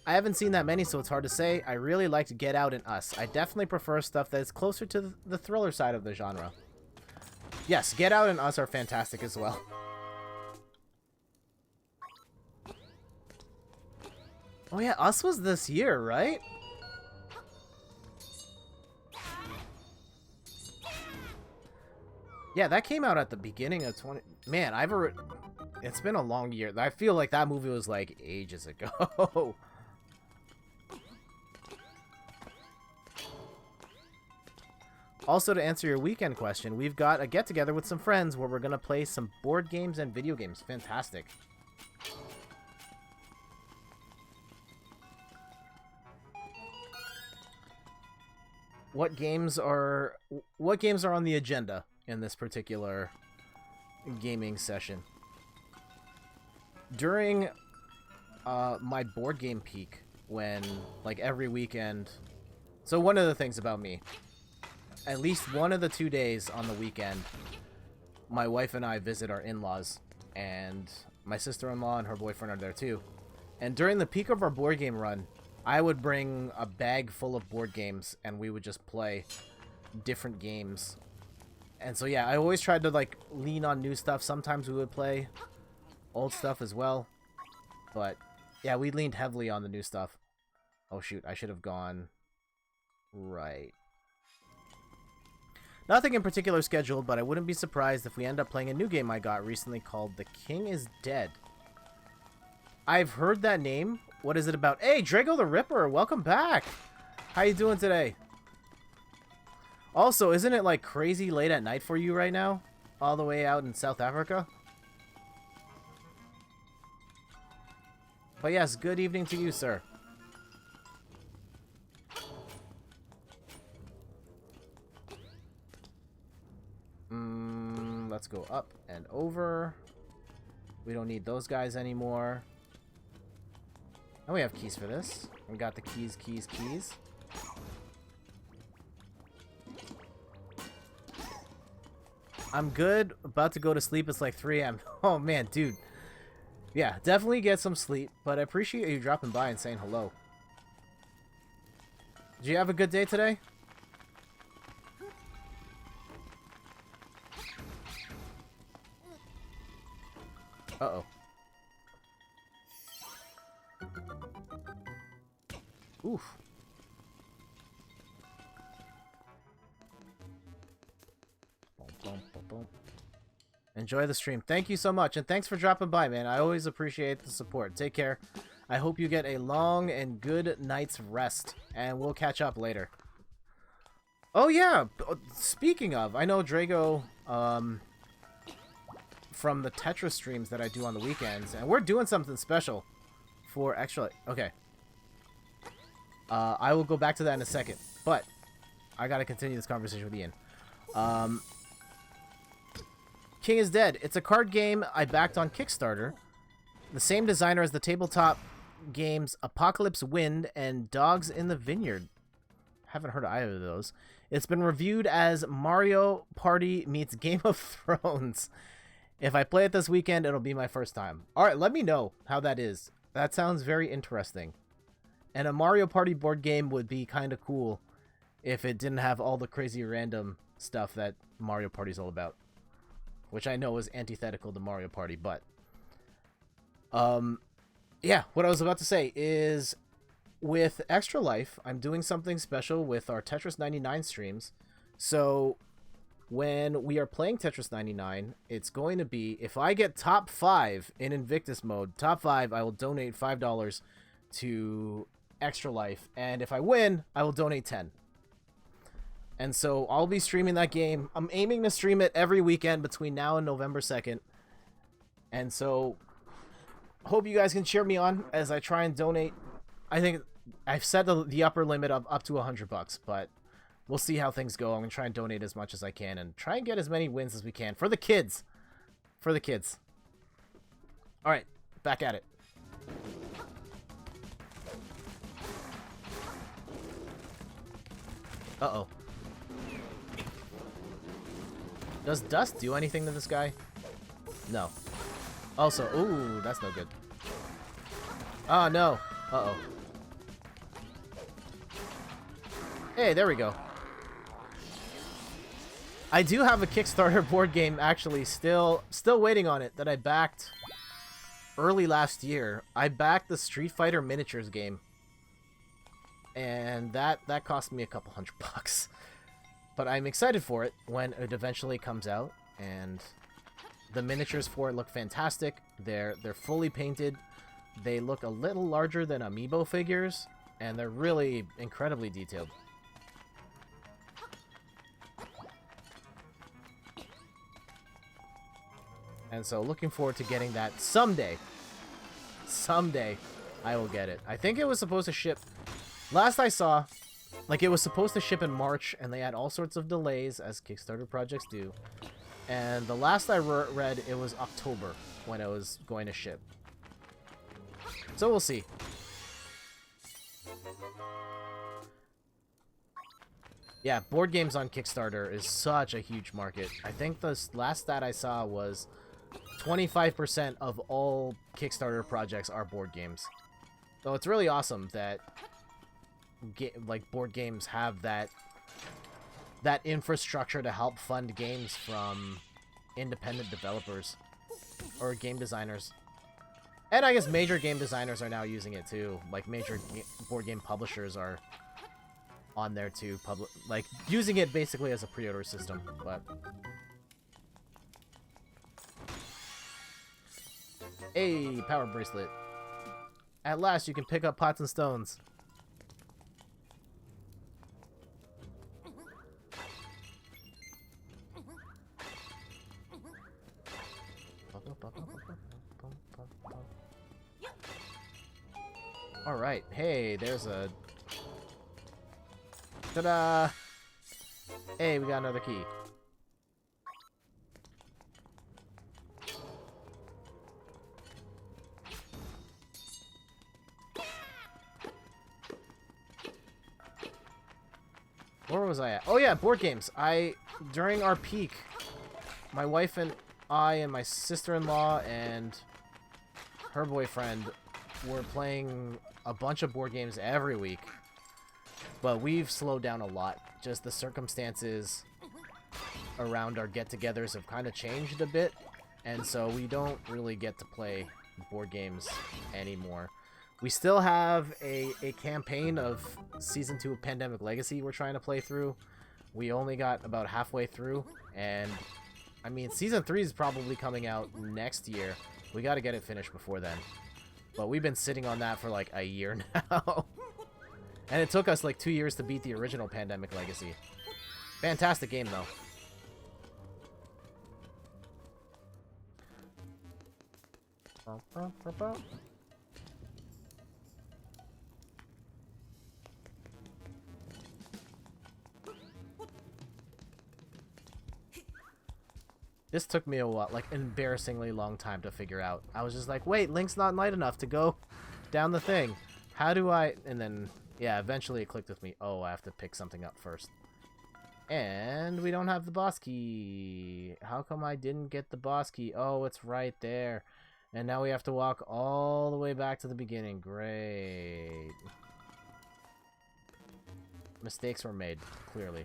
I haven't seen that many, so it's hard to say. I really liked Get Out and Us. I definitely prefer stuff that is closer to the thriller side of the genre. Yes, Get Out and Us are fantastic as well. Oh yeah, Us was this year, right? Yeah, that came out at the beginning of 20... Man, it's been a long year. I feel like that movie was like ages ago. Also, to answer your weekend question, we've got a get-together with some friends where we're going to play some board games and video games. Fantastic. What games are on the agenda in this particular gaming session? During my board game peak, when, like, every weekend... So one of the things about me... At least one of the 2 days on the weekend, my wife and I visit our in-laws, and my sister-in-law and her boyfriend are there too. And during the peak of our board game run, I would bring a bag full of board games, and we would just play different games. And so yeah, I always tried to like lean on new stuff. Sometimes we would play old stuff as well. But yeah, we leaned heavily on the new stuff. Oh shoot, I should have gone right. Nothing in particular scheduled, but I wouldn't be surprised if we end up playing a new game I got recently called The King is Dead. I've heard that name. What is it about? Hey, Drago the Ripper, welcome back. How you doing today? Also, isn't it like crazy late at night for you right now? All the way out in South Africa? But yes, good evening to you, sir. Let's go up and over. We don't need those guys anymore. And we have keys for this. We got the keys. I'm good. About to go to sleep. It's like 3 a.m. Oh, man, dude. Yeah, definitely get some sleep. But I appreciate you dropping by and saying hello. Did you have a good day today? Uh-oh. Oof. Enjoy the stream. Thank you so much, and thanks for dropping by, man. I always appreciate the support. Take care. I hope you get a long and good night's rest, and we'll catch up later. Oh, yeah. Speaking of, I know Drago, from the Tetris streams that I do on the weekends, and we're doing something special for extra... Okay. I will go back to that in a second, but I gotta continue this conversation with Ian. King is Dead. It's a card game I backed on Kickstarter. The same designer as the tabletop games Apocalypse Wind and Dogs in the Vineyard. Haven't heard of either of those. It's been reviewed as Mario Party meets Game of Thrones. If I play it this weekend, it'll be my first time. Alright, let me know how that is. That sounds very interesting. And a Mario Party board game would be kind of cool if it didn't have all the crazy random stuff that Mario Party's all about. Which I know is antithetical to Mario Party, but... yeah, what I was about to say is... With Extra Life, I'm doing something special with our Tetris 99 streams. So... When we are playing Tetris 99, it's going to be, if I get top 5 in Invictus mode, top 5, I will donate $5 to Extra Life. And if I win, I will donate 10. And so I'll be streaming that game. I'm aiming to stream it every weekend between now and November 2nd. And so, hope you guys can cheer me on as I try and donate. I think I've set the upper limit of up to $100, but... We'll see how things go. I'm going to try and donate as much as I can and try and get as many wins as we can for the kids. For the kids. Alright, back at it. Uh-oh. Does dust do anything to this guy? No. Also, ooh, that's no good. Oh, no. Uh-oh. Hey, there we go. I do have a Kickstarter board game, actually, still waiting on it, that I backed early last year. I backed the Street Fighter miniatures game. And that cost me a couple $100. But I'm excited for it when it eventually comes out, and the miniatures for it look fantastic. They're fully painted. They look a little larger than amiibo figures, and they're really incredibly detailed. And so looking forward to getting that someday. Someday I will get it. I think it was supposed to ship, last I saw, like, it was supposed to ship in March, and they had all sorts of delays, as Kickstarter projects do. And the last I read, it was October when it was going to ship. So we'll see. Yeah, board games on Kickstarter is such a huge market. I think the last stat I saw was 25% of all Kickstarter projects are board games. So it's really awesome that like board games have that infrastructure to help fund games from independent developers or game designers. And I guess major game designers are now using it too. Like major board game publishers are on there too, like using it basically as a pre-order system. But hey, power bracelet. At last you can pick up pots and stones. Alright, hey, there's a... Ta-da! Hey, we got another key. Where was I at? Oh yeah, board games. During our peak, my wife and I and my sister-in-law and her boyfriend were playing a bunch of board games every week. But we've slowed down a lot. Just the circumstances around our get-togethers have kind of changed a bit. And so we don't really get to play board games anymore. We still have a campaign of Season 2 of Pandemic Legacy we're trying to play through. We only got about halfway through, and I mean, Season 3 is probably coming out next year. We gotta get it finished before then. But we've been sitting on that for like a year now. And it took us like 2 years to beat the original Pandemic Legacy. Fantastic game, though. This took me a while, like, embarrassingly long time to figure out. I was just like, wait, Link's not light enough to go down the thing. How do I... And then, yeah, eventually it clicked with me. Oh, I have to pick something up first. And we don't have the boss key. How come I didn't get the boss key? Oh, it's right there. And now we have to walk all the way back to the beginning. Great. Mistakes were made, clearly.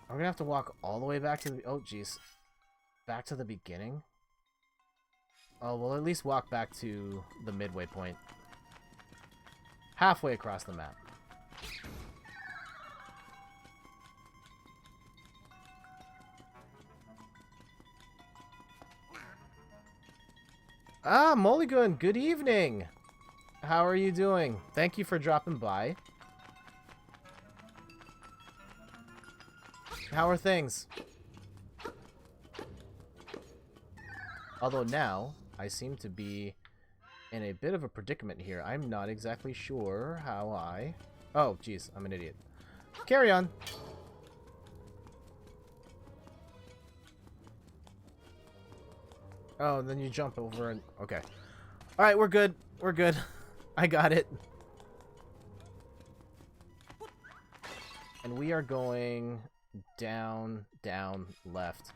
Are we gonna have to walk all the way back to the... Oh, jeez. Back to the beginning? Oh, we'll at least walk back to the midway point. Halfway across the map. Ah, Mulligan, good evening! How are you doing? Thank you for dropping by. How are things? Although now, I seem to be in a bit of a predicament here. I'm not exactly sure how I... Oh, jeez, I'm an idiot. Carry on. Oh, then you jump over and... Okay. Alright, we're good. We're good. I got it. And we are going down, down, left.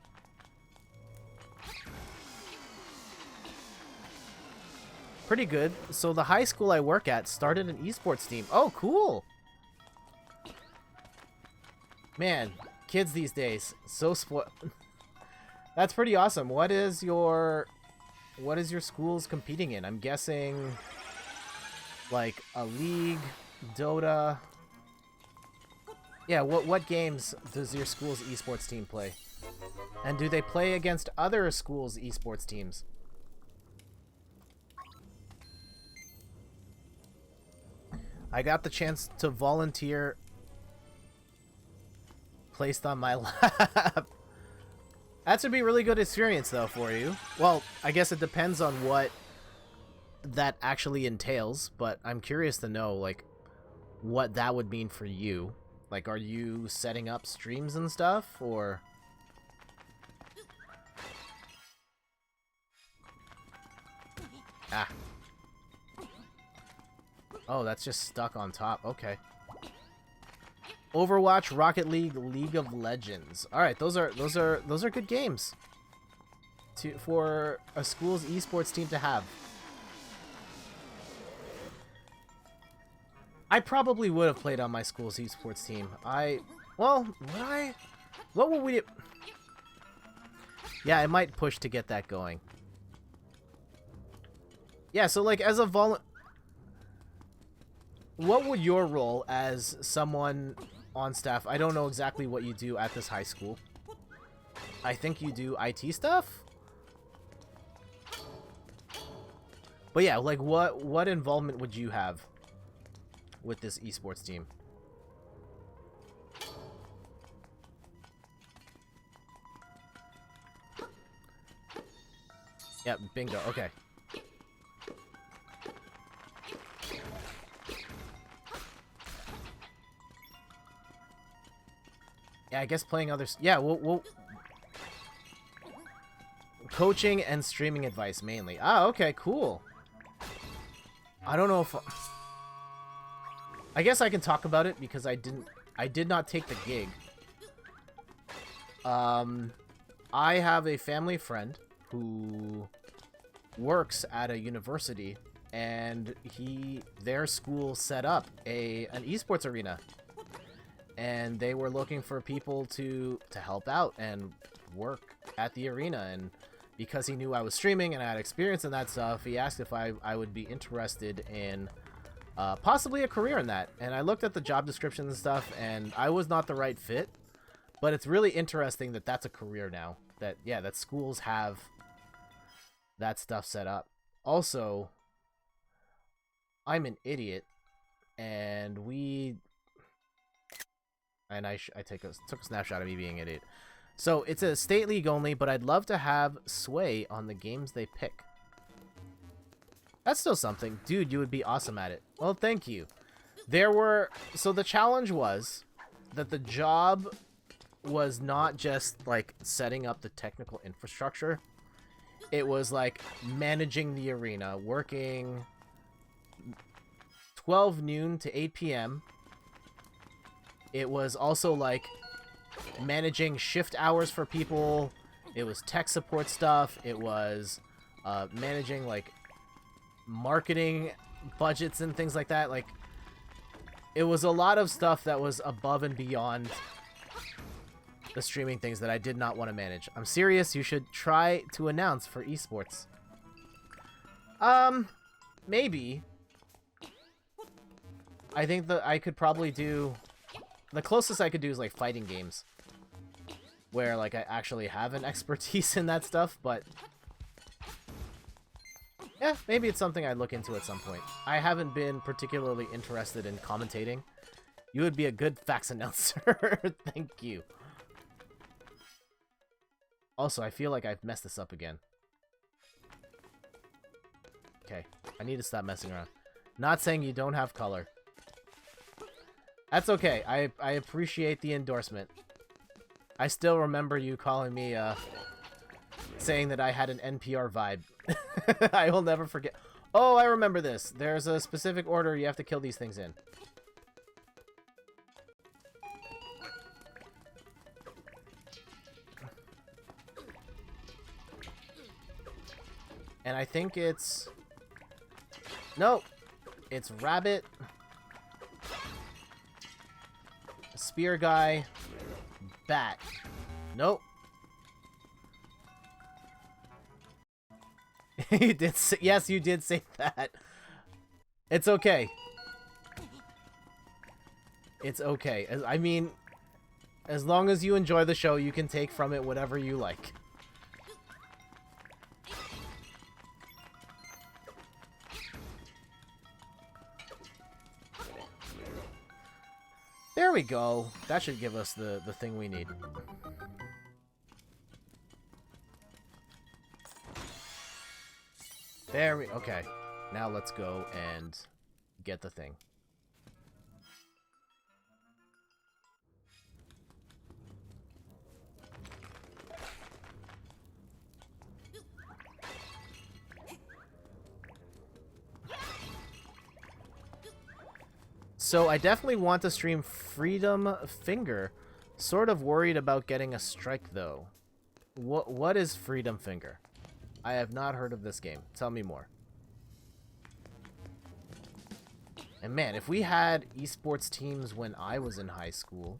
Pretty good. So the high school I work at started an eSports team. Oh, cool. Man, kids these days, so spoiled. That's pretty awesome. What is your school's competing in? I'm guessing like a league, Dota. Yeah, what games does your school's esports team play? And do they play against other schools' esports teams? I got the chance to volunteer placed on my lap. That should be a really good experience, though, for you. Well, I guess it depends on what that actually entails, but I'm curious to know, like, what that would mean for you. Like, are you setting up streams and stuff, or... Ah. Oh, that's just stuck on top. Okay. Overwatch, Rocket League, League of Legends. All right, those are good games for a school's esports team to have. I probably would have played on my school's esports team. Well, would I? What would we do? Yeah, I might push to get that going. Yeah, so like as a what would your role as someone on staff? I don't know exactly what you do at this high school. I think you do IT stuff? But yeah, like what involvement would you have with this esports team? Yep, bingo. Okay. Yeah, I guess playing others. Yeah, we'll coaching and streaming advice mainly. Ah, okay, cool. I don't know if I guess I can talk about it because I did not take the gig. I have a family friend who works at a university, and their school set up an esports arena. And they were looking for people to help out and work at the arena. And because he knew I was streaming and I had experience in that stuff, he asked if I would be interested in possibly a career in that. And I looked at the job descriptions and stuff, and I was not the right fit. But it's really interesting that that's a career now. That schools have that stuff set up. Also, I'm an idiot, and I took a snapshot of me being an idiot. So it's a state league only, but I'd love to have sway on the games they pick. That's still something. Dude, you would be awesome at it. Well, thank you. So the challenge was that the job was not just like setting up the technical infrastructure. It was like managing the arena, working 12 noon to 8 p.m. It was also, like, managing shift hours for people. It was tech support stuff. It was managing, like, marketing budgets and things like that. Like, it was a lot of stuff that was above and beyond the streaming things that I did not want to manage. I'm serious. You should try to announce for esports. Maybe. I think that I could probably do... The closest I could do is, like, fighting games. Where, like, I actually have an expertise in that stuff, but... Yeah, maybe it's something I'd look into at some point. I haven't been particularly interested in commentating. You would be a good fax announcer. Thank you. Also, I feel like I've messed this up again. Okay. I need to stop messing around. Not saying you don't have color. That's okay. I appreciate the endorsement. I still remember you calling me, saying that I had an NPR vibe. I will never forget. Oh, I remember this. There's a specific order you have to kill these things in. And I think it's... No! It's Rabbit, Spear Guy, Bat. Nope. You did say, yes, you did say that. It's okay. It's okay. I mean, as long as you enjoy the show, you can take from it whatever you like. There we go. That should give us the thing we need. There we... Okay. Now let's go and get the thing. So I definitely want to stream Freedom Finger. Sort of worried about getting a strike though. What is Freedom Finger? I have not heard of this game. Tell me more. And man, if we had esports teams when I was in high school,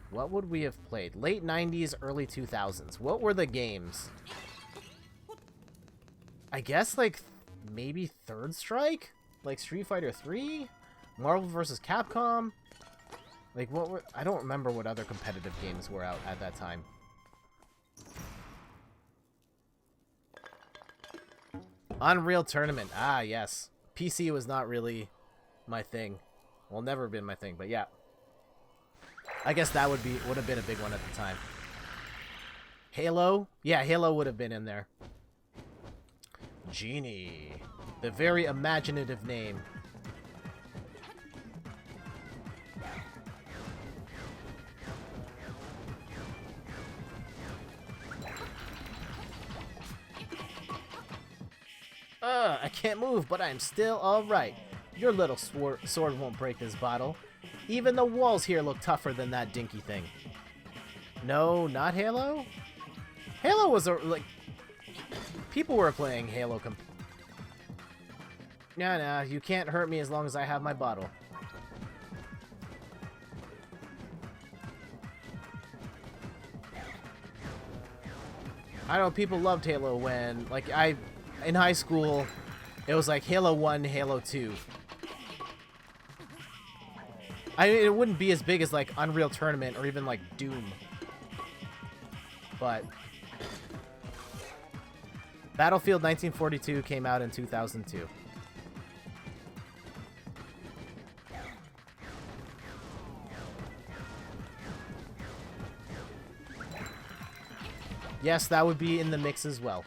what would we have played? Late 90s, early 2000s. What were the games? I guess like maybe Third Strike? Like Street Fighter 3? Marvel vs. Capcom? Like what were... I don't remember what other competitive games were out at that time. Unreal Tournament. Ah, yes. PC was not really my thing. Well, never been my thing, but yeah. I guess that would have been a big one at the time. Halo? Yeah, Halo would have been in there. Genie. The very imaginative name. I can't move, but I'm still alright. Your little sword won't break this bottle. Even the walls here look tougher than that dinky thing. No, not Halo? Halo was a, like... People were playing Halo Nah, you can't hurt me as long as I have my bottle. I know people loved Halo when, like, in high school, it was like Halo 1, Halo 2. I mean, it wouldn't be as big as, like, Unreal Tournament or even, like, Doom. But Battlefield 1942 came out in 2002. Yes, that would be in the mix as well.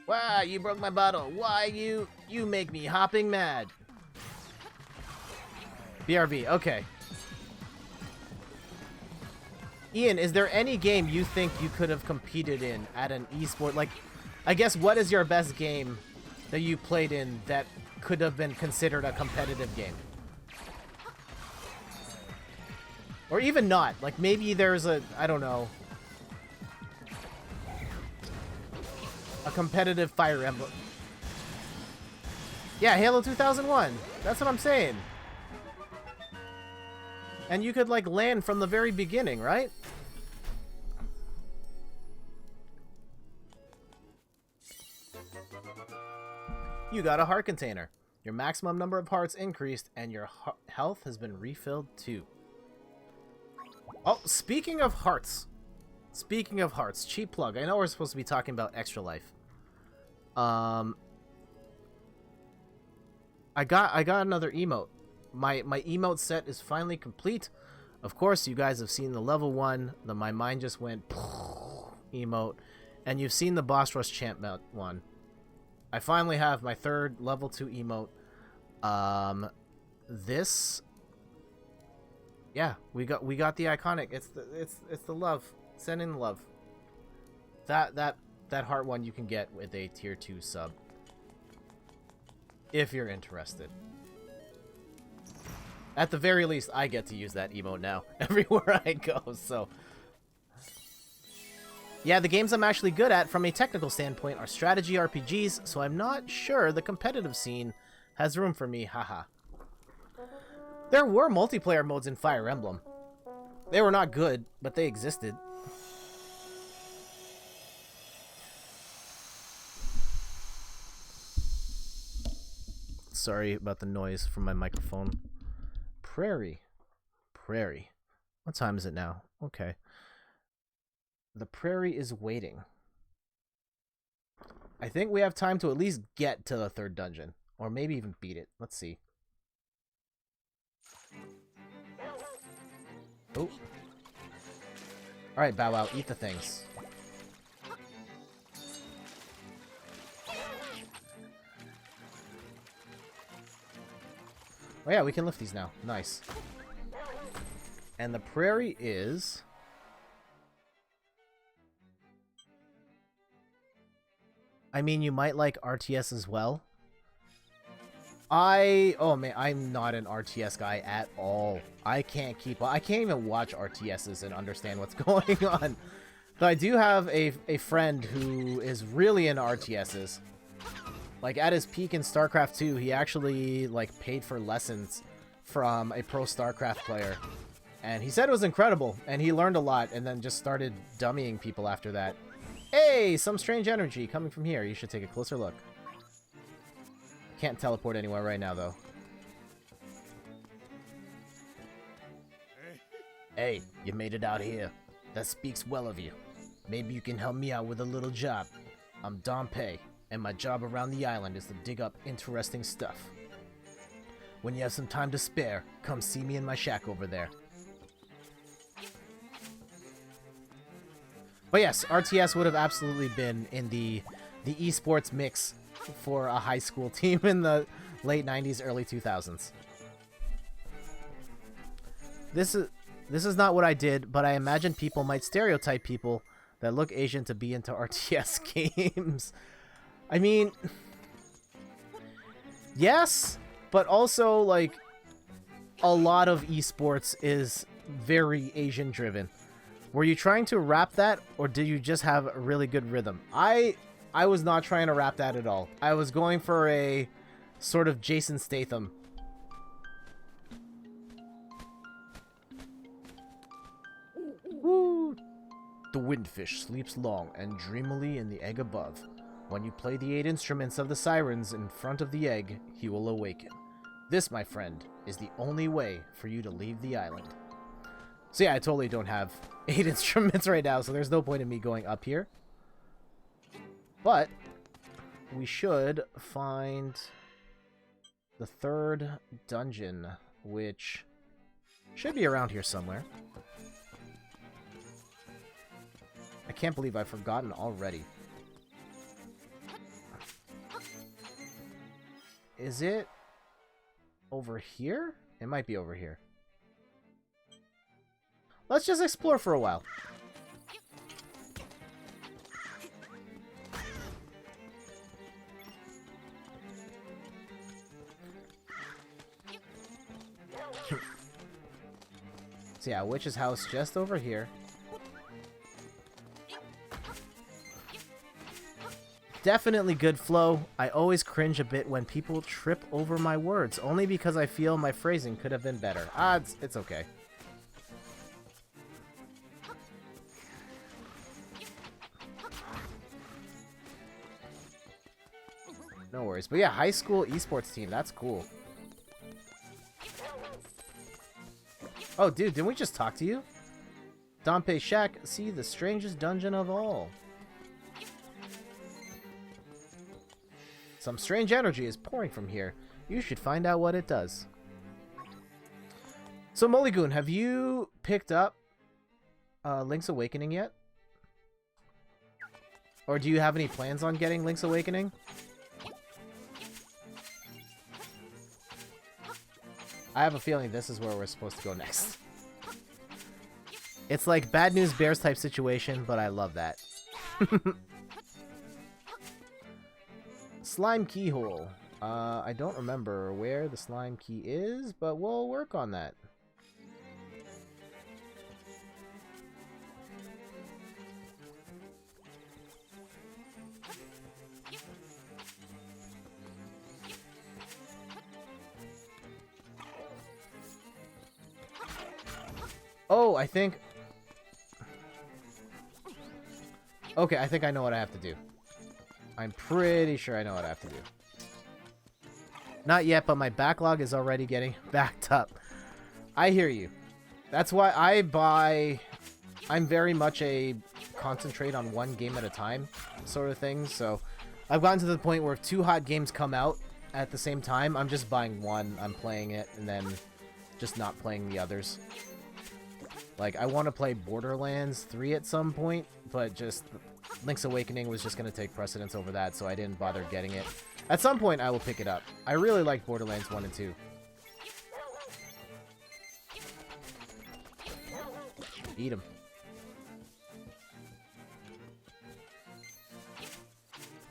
Wow, you broke my bottle. Why you make me hopping mad. BRB, okay. Ian, is there any game you think you could have competed in at an esport? Like, I guess what is your best game that you played in that could have been considered a competitive game? Or even not. Like, maybe there's a, I don't know, a competitive Fire Emblem. Yeah, Halo 2001. That's what I'm saying. And you could, like, land from the very beginning, right? You got a heart container. Your maximum number of hearts increased, and your health has been refilled too. Oh, speaking of hearts. Speaking of hearts, cheap plug. I know we're supposed to be talking about Extra Life. I got another emote. My emote set is finally complete. Of course, you guys have seen the level 1. My mind just went emote. and you've seen the boss rush champ one. I finally have my third level 2 emote. This, yeah, we got the iconic. It's the love. Send in love. That heart one you can get with a tier 2 sub, if you're interested. At the very least, I get to use that emote now everywhere I go. So, yeah, the games I'm actually good at from a technical standpoint are strategy RPGs. So I'm not sure the competitive scene has room for me. Haha. There were multiplayer modes in Fire Emblem. They were not good, but they existed. Sorry about the noise from my microphone. Prairie. What time is it now? Okay. The prairie is waiting. I think we have time to at least get to the 3rd dungeon. Or maybe even beat it. Let's see. Oh. Alright, Bow Wow, eat the things. Oh yeah, we can lift these now. Nice. And the prairie is... I mean, you might like RTS as well. Oh man, I'm not an RTS guy at all. I can't even watch RTSs and understand what's going on. But I do have a friend who is really into RTSs. Like, at his peak in StarCraft 2, he actually, like, paid for lessons from a pro StarCraft player. And he said it was incredible, and he learned a lot, and then just started dummying people after that. Hey, some strange energy coming from here. You should take a closer look. Can't teleport anywhere right now, though. Hey, you made it out here. That speaks well of you. Maybe you can help me out with a little job. I'm Dompe, and my job around the island is to dig up interesting stuff. When you have some time to spare, come see me in my shack over there. But yes, RTS would have absolutely been in the eSports mix for a high school team in the late 90s, early 2000s. This is not what I did, but I imagine people might stereotype people that look Asian to be into RTS games. I mean, yes, but also, like, a lot of esports is very Asian driven. Were you trying to rap that, or did you just have a really good rhythm? I was not trying to rap that at all. I was going for a sort of Jason Statham. Woo! The windfish sleeps long and dreamily in the egg above. When you play the 8 instruments of the sirens in front of the egg, he will awaken. This, my friend, is the only way for you to leave the island. So yeah, I totally don't have 8 instruments right now, so there's no point in me going up here. But we should find the 3rd dungeon, which should be around here somewhere. I can't believe I've forgotten already. Is it over here? It might be over here. Let's just explore for a while. So yeah, witch's house just over here. Definitely good flow. I always cringe a bit when people trip over my words, only because I feel my phrasing could have been better. It's okay. No worries. But yeah, high school esports team, that's cool. Oh, dude, didn't we just talk to you? Dompe Shack, see the strangest dungeon of all. Some strange energy is pouring from here. You should find out what it does. So, Mulligoon, have you picked up Link's Awakening yet? Or do you have any plans on getting Link's Awakening? I have a feeling this is where we're supposed to go next. It's like bad news bears type situation, but I love that. Slime keyhole. I don't remember where the slime key is, but we'll work on that. Oh, I think... Okay, I think I know what I have to do. I'm pretty sure I know what I have to do. Not yet, but my backlog is already getting backed up. I hear you. That's why I buy... I'm very much a concentrate on one game at a time sort of thing, so... I've gotten to the point where if 2 hot games come out at the same time, I'm just buying one, I'm playing it, and then just not playing the others. Like, I want to play Borderlands 3 at some point, but just Link's Awakening was just going to take precedence over that, so I didn't bother getting it. At some point, I will pick it up. I really like Borderlands 1 and 2. Eat 'em.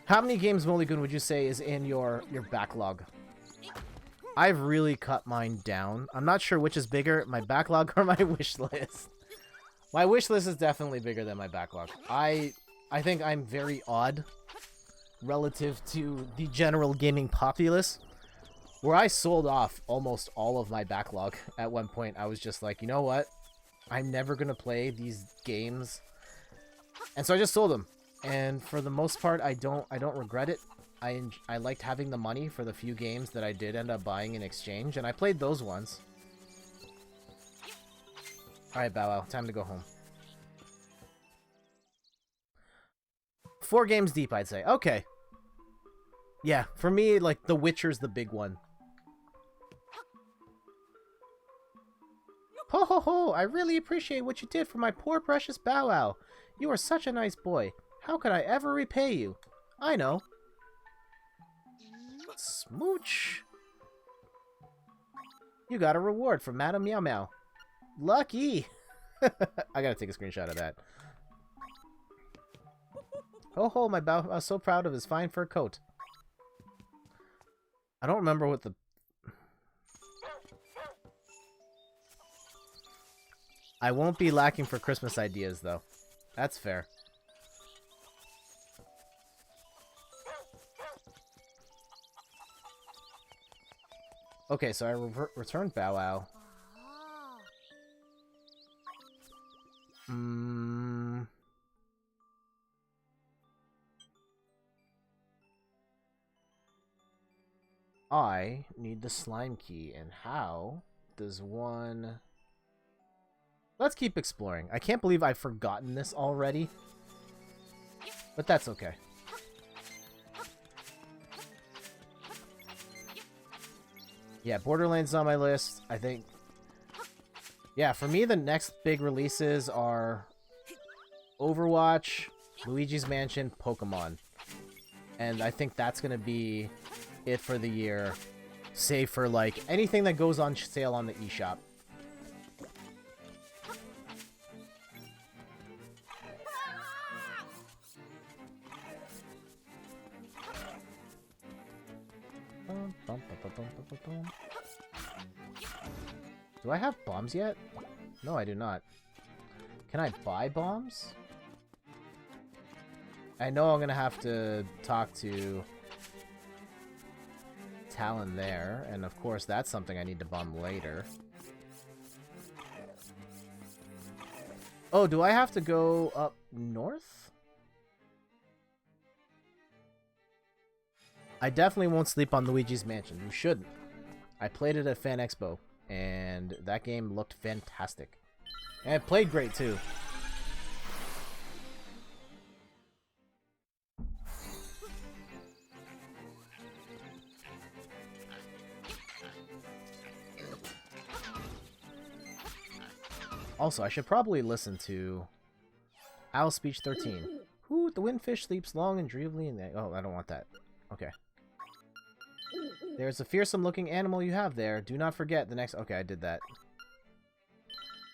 How many games, Mulligan, would you say is in your backlog? I've really cut mine down. I'm not sure which is bigger, my backlog or my wish list. My wish list is definitely bigger than my backlog. I think I'm very odd relative to the general gaming populace, where I sold off almost all of my backlog at one point. I was just like, you know what? I'm never going to play these games. And so I just sold them. And for the most part, I don't regret it. I liked having the money for the few games that I did end up buying in exchange, and I played those ones. Alright, Bow Wow, time to go home. 4 games deep, I'd say. Okay. Yeah, for me, like, The Witcher's the big one. Ho ho ho, I really appreciate what you did for my poor precious Bow Wow. You are such a nice boy. How could I ever repay you? I know. Smooch. You got a reward from Madam Meow Meow. Lucky. I gotta take a screenshot of that. Ho ho, my Bow Wow is so proud of his fine fur coat. I don't remember what the... I won't be lacking for Christmas ideas, though. That's fair. Okay, so I returned Bow Wow. I need the slime key, and how does one... Let's keep exploring. I can't believe I've forgotten this already, but that's okay. Yeah, Borderlands is on my list. I think... Yeah, for me, the next big releases are Overwatch, Luigi's Mansion, Pokemon. And I think that's going to be it for the year. Save for, like, anything that goes on sale on the eShop. Do I have bombs yet? No, I do not. Can I buy bombs? I know I'm gonna have to talk to Talon there, and of course that's something I need to bomb later. Oh, do I have to go up north? I definitely won't sleep on Luigi's Mansion. You shouldn't. I played it at Fan Expo, and that game looked fantastic. And it played great, too. Also, I should probably listen to Owl Speech 13. Who? The windfish sleeps long and dreamily in the... Oh, I don't want that. Okay. There's a fearsome-looking animal you have there. Do not forget the next... Okay, I did that.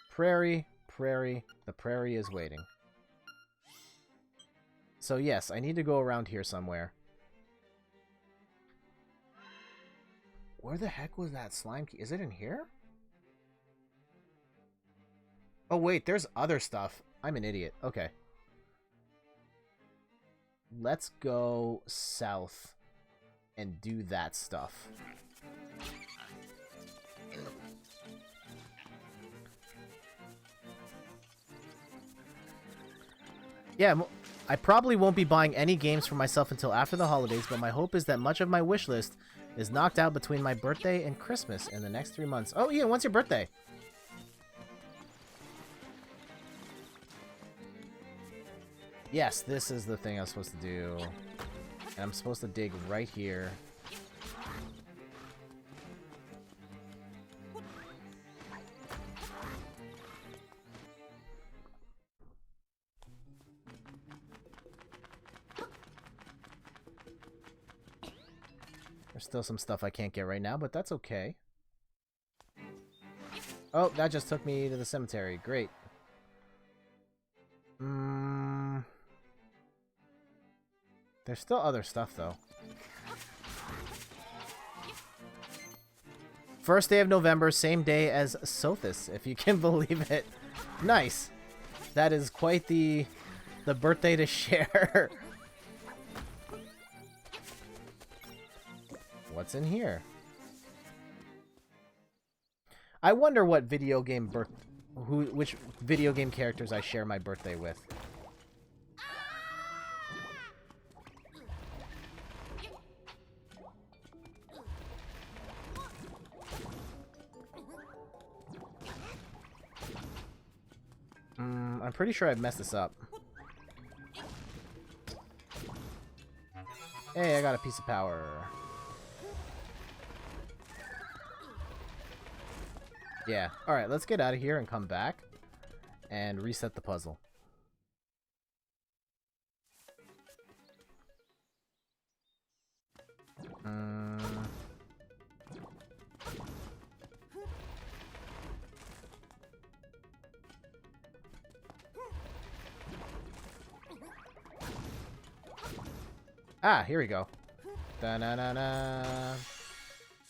Prairie, prairie. The prairie is waiting. So, yes, I need to go around here somewhere. Where the heck was that slime key? Is it in here? Oh, wait, there's other stuff. I'm an idiot. Okay. Let's go south and do that stuff. Yeah, I probably won't be buying any games for myself until after the holidays, but my hope is that much of my wish list is knocked out between my birthday and Christmas in the next 3 months. Oh, Ian, when's your birthday? Yes, this is the thing I'm supposed to do. And I'm supposed to dig right here. There's still some stuff I can't get right now, but that's okay. Oh, that just took me to the cemetery. Great. There's still other stuff, though. First day of November, same day as Sothis, if you can believe it. Nice. That is quite the birthday to share. What's in here? I wonder what video game which video game characters I share my birthday with. I'm pretty sure I've messed this up. Hey, I got a piece of power. Yeah. Alright, let's get out of here and come back and reset the puzzle. Ah, here we go. Da-na-na-na.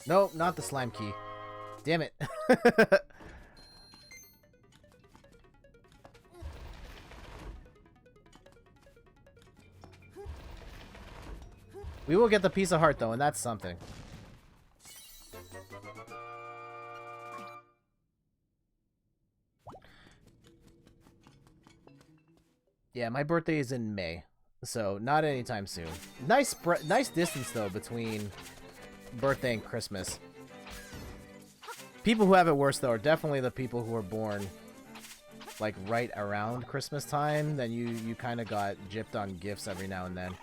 Nope, not the slime key. Damn it. We will get the piece of heart, though, and that's something. Yeah, my birthday is in May, so not anytime soon. Nice distance, though, between birthday and Christmas. People who have it worse, though, are definitely the people who are born, like, right around Christmas time. Then you kind of got gypped on gifts every now and then.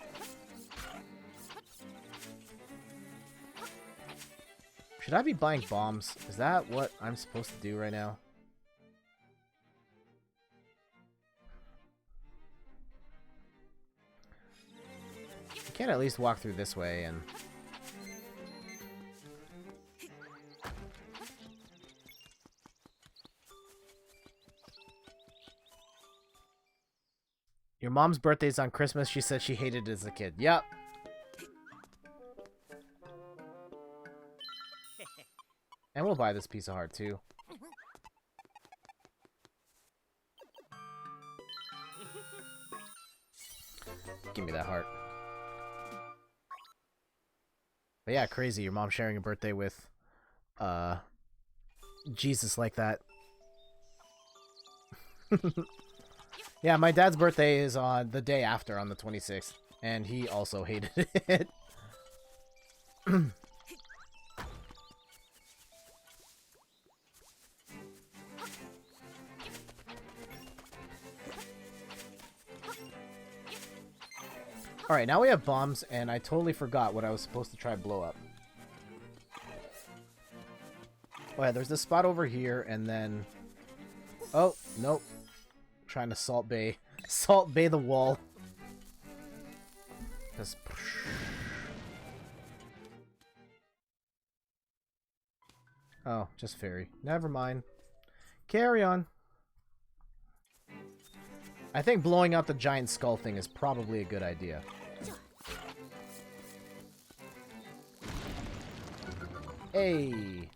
Should I be buying bombs? Is that what I'm supposed to do right now? I can't at least walk through this way and... Your mom's birthday's on Christmas. She said she hated it as a kid. Yep. And we'll buy this piece of heart, too. Give me that heart. But yeah, crazy. Your mom sharing a birthday with, Jesus like that. Yeah, my dad's birthday is on the day after, on the 26th. And he also hated it. Alright, now we have bombs, and I totally forgot what I was supposed to try blow up. Oh yeah, there's this spot over here, and then... Oh, nope. Trying to Salt Bay the wall. Oh, just fairy. Never mind. Carry on. I think blowing out the giant skull thing is probably a good idea. Hey!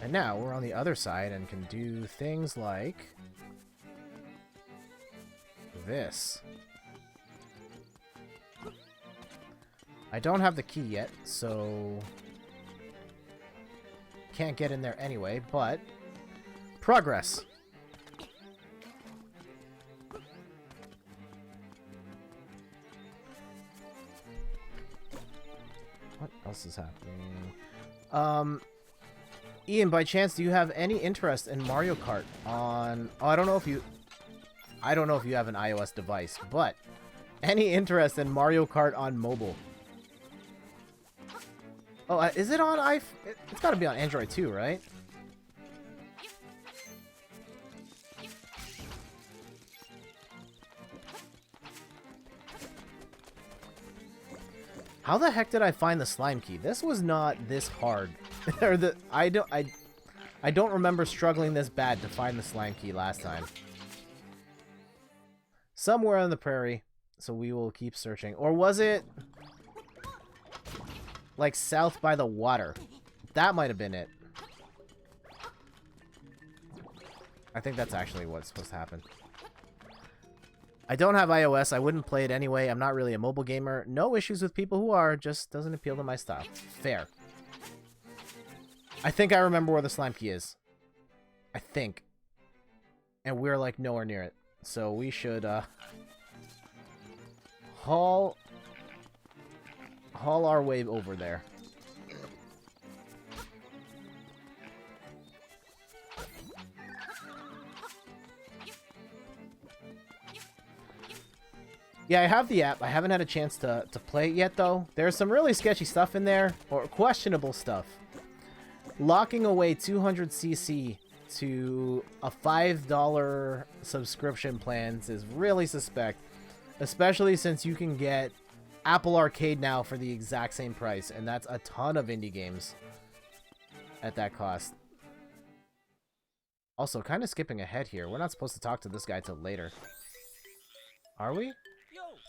And now we're on the other side and can do things like this. I don't have the key yet, so can't get in there anyway, but progress. What else is happening? Ian, by chance, do you have any interest in Mario Kart on... Oh, I don't know if you have an iOS device, but any interest in Mario Kart on mobile? Oh, is it on iPhone? It's got to be on Android too, right? How the heck did I find the slime key? This was not this hard. Or I don't remember struggling this bad to find the slime key last time. Somewhere on the prairie, so we will keep searching. Or was it like south by the water? That might have been it. I think that's actually what's supposed to happen. I don't have iOS. I wouldn't play it anyway. I'm not really a mobile gamer. No issues with people who are. Just doesn't appeal to my style. Fair. I think I remember where the slime key is. I think. And we're like nowhere near it. So we should haul our way over there. Yeah, I have the app. I haven't had a chance to play it yet, though. There's some really sketchy stuff in there, or questionable stuff. Locking away 200cc to a $5 subscription plans is really suspect, especially since you can get Apple Arcade now for the exact same price, and that's a ton of indie games at that cost. Also, kind of skipping ahead here. We're not supposed to talk to this guy till later. Are we?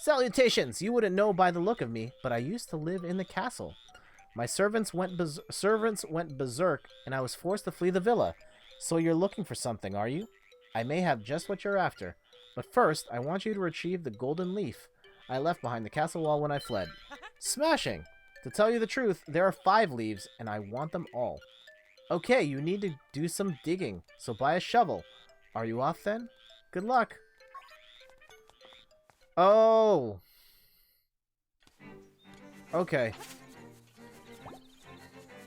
Salutations! You wouldn't know by the look of me, but I used to live in the castle. My servants went berserk, and I was forced to flee the villa. So you're looking for something, are you? I may have just what you're after. But first, I want you to retrieve the golden leaf I left behind the castle wall when I fled. Smashing! To tell you the truth, there are 5 leaves, and I want them all. Okay, you need to do some digging, so buy a shovel. Are you off then? Good luck. Oh! Okay.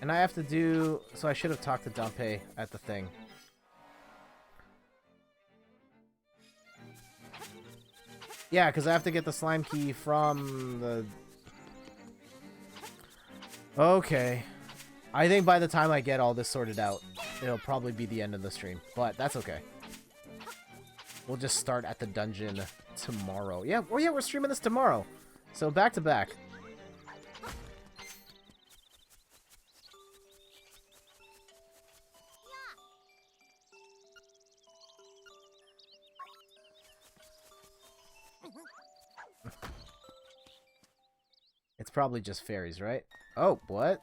And I have to do... So I should have talked to Dampé at the thing. Yeah, because I have to get the slime key from the... Okay. I think by the time I get all this sorted out, it'll probably be the end of the stream. But that's okay. We'll just start at the dungeon tomorrow. Yeah, oh yeah, we're streaming this tomorrow. So back to back. It's probably just fairies, right? Oh, what?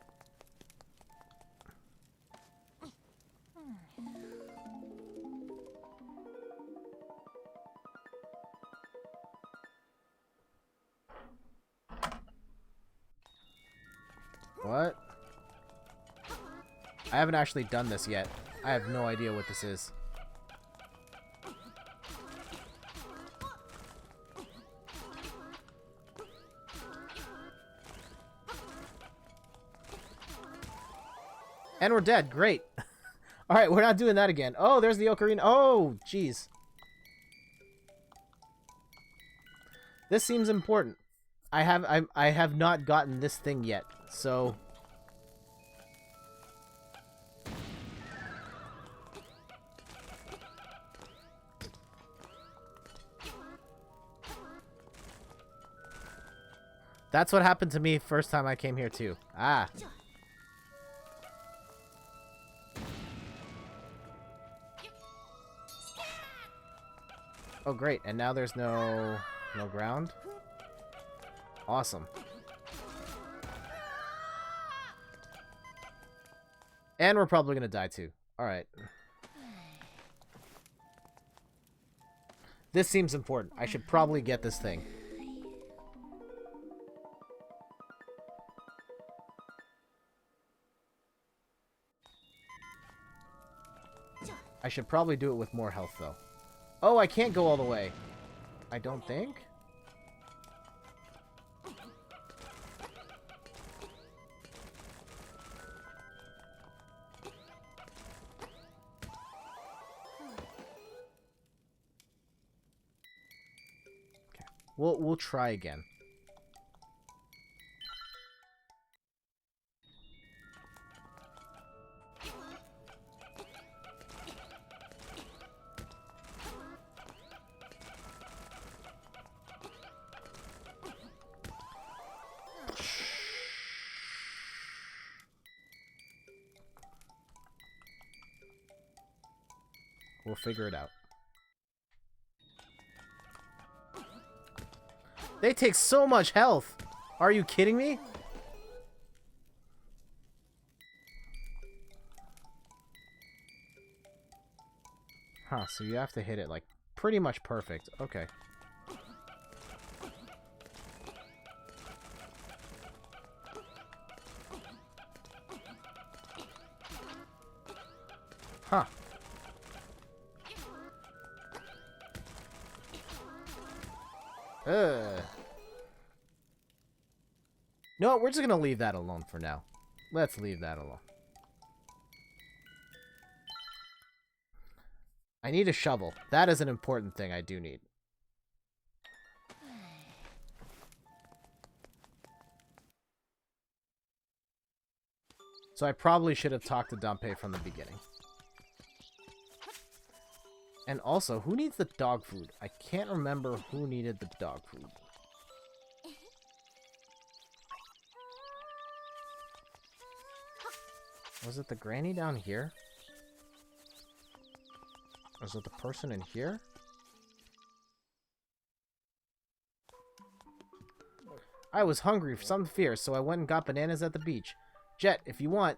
What? I haven't actually done this yet. I have no idea what this is. And we're dead. Great. Alright, we're not doing that again. Oh, there's the ocarina. Oh, jeez. This seems important. I have not gotten this thing yet, so... That's what happened to me first time I came here, too. Ah. Oh, great. And now there's no ground? Awesome. And we're probably going to die, too. Alright. This seems important. I should probably get this thing. I should probably do it with more health, though. Oh, I can't go all the way. I don't think. Okay. We'll try again. We'll figure it out. They take so much health. Are you kidding me? Huh, so you have to hit it like pretty much perfect. Okay. Huh. No, we're just gonna leave that alone for now. Let's leave that alone. I need a shovel. That is an important thing I do need. So I probably should have talked to Dampé from the beginning. And also, who needs the dog food? I can't remember who needed the dog food. Was it the granny down here? Was it the person in here? I was hungry for something fierce, so I went and got bananas at the beach. Jettt, if you want,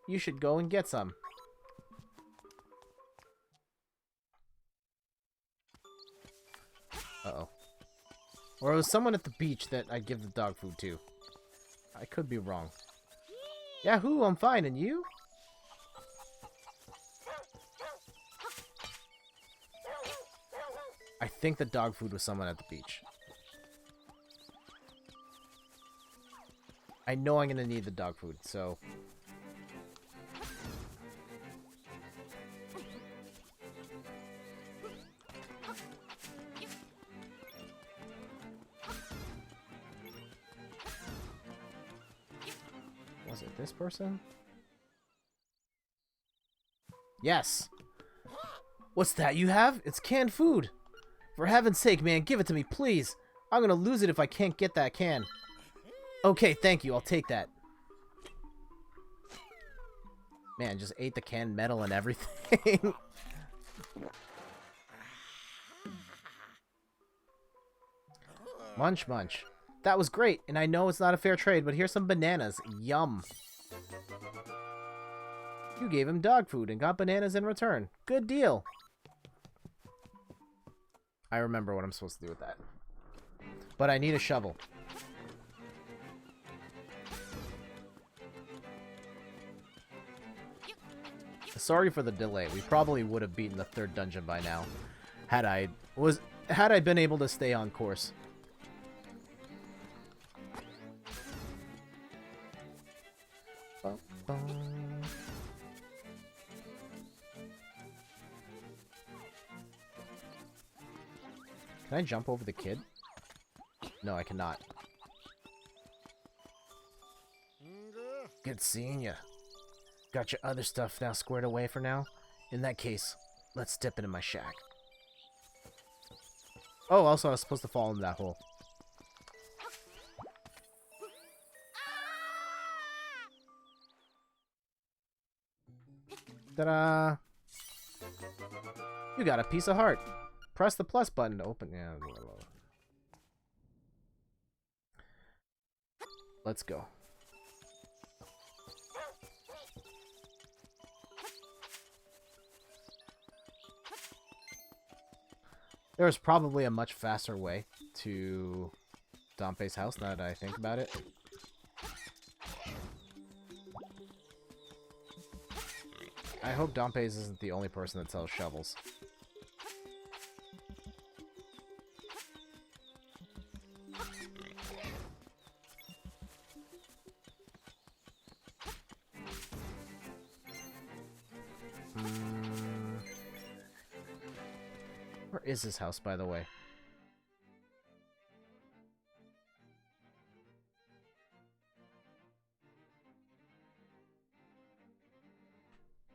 you should go and get some. Uh-oh. Or it was someone at the beach that I give the dog food to. I could be wrong. Yahoo, I'm fine, and you? I think the dog food was someone at the beach. I know I'm gonna need the dog food, so... Was it this person? Yes! What's that you have? It's canned food! For heaven's sake, man, give it to me, please! I'm gonna lose it if I can't get that can. Okay, thank you, I'll take that. Man, just ate the canned metal and everything. Munch, munch. That was great, and I know it's not a fair trade, but here's some bananas. Yum. You gave him dog food and got bananas in return. Good deal. I remember what I'm supposed to do with that. But I need a shovel. Sorry for the delay. We probably would have beaten the third dungeon by now. Had I been able to stay on course. Can I jump over the kid? No, I cannot. Good seeing ya. Got your other stuff now squared away for now? In that case, let's step into my shack. Oh, also I was supposed to fall in that hole. Ta-da! You got a piece of heart. Press the plus button to open. Yeah. Let's go. There's probably a much faster way to Dompe's house now that I think about it. I hope Dompe's isn't the only person that sells shovels. Where is his house, by the way?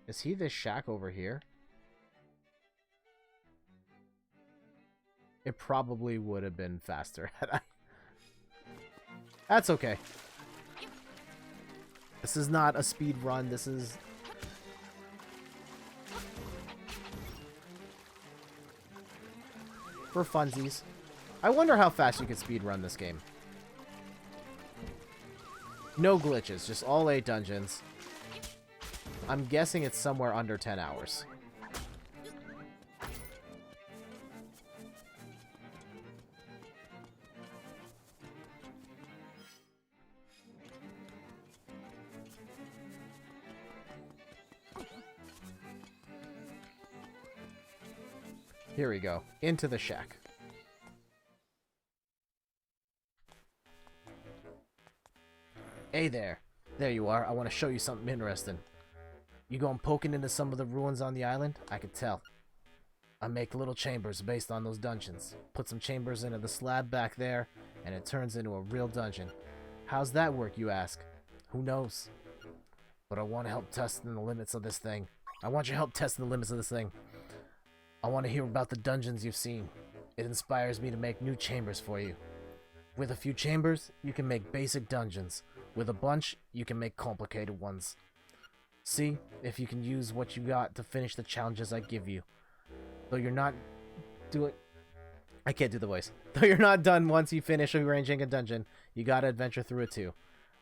Is he this shack over here? It probably would have been faster had I... That's okay. This is not a speed run, this is... for funsies. I wonder how fast you could speed run this game. No glitches, just all 8 dungeons. I'm guessing it's somewhere under 10 hours. Here we go. Into the shack. Hey there. There you are. I want to show you something interesting. You going poking into some of the ruins on the island? I could tell. I make little chambers based on those dungeons. Put some chambers into the slab back there, and it turns into a real dungeon. How's that work, you ask? Who knows? But I want to help testing the limits of this thing. I want your help testing the limits of this thing. I want to hear about the dungeons you've seen. It inspires me to make new chambers for you. With a few chambers, you can make basic dungeons. With a bunch, you can make complicated ones. See if you can use what you got to finish the challenges I give you. Though you're not doing... I can't do the voice. Though you're not done once you finish arranging a dungeon, you gotta adventure through it too.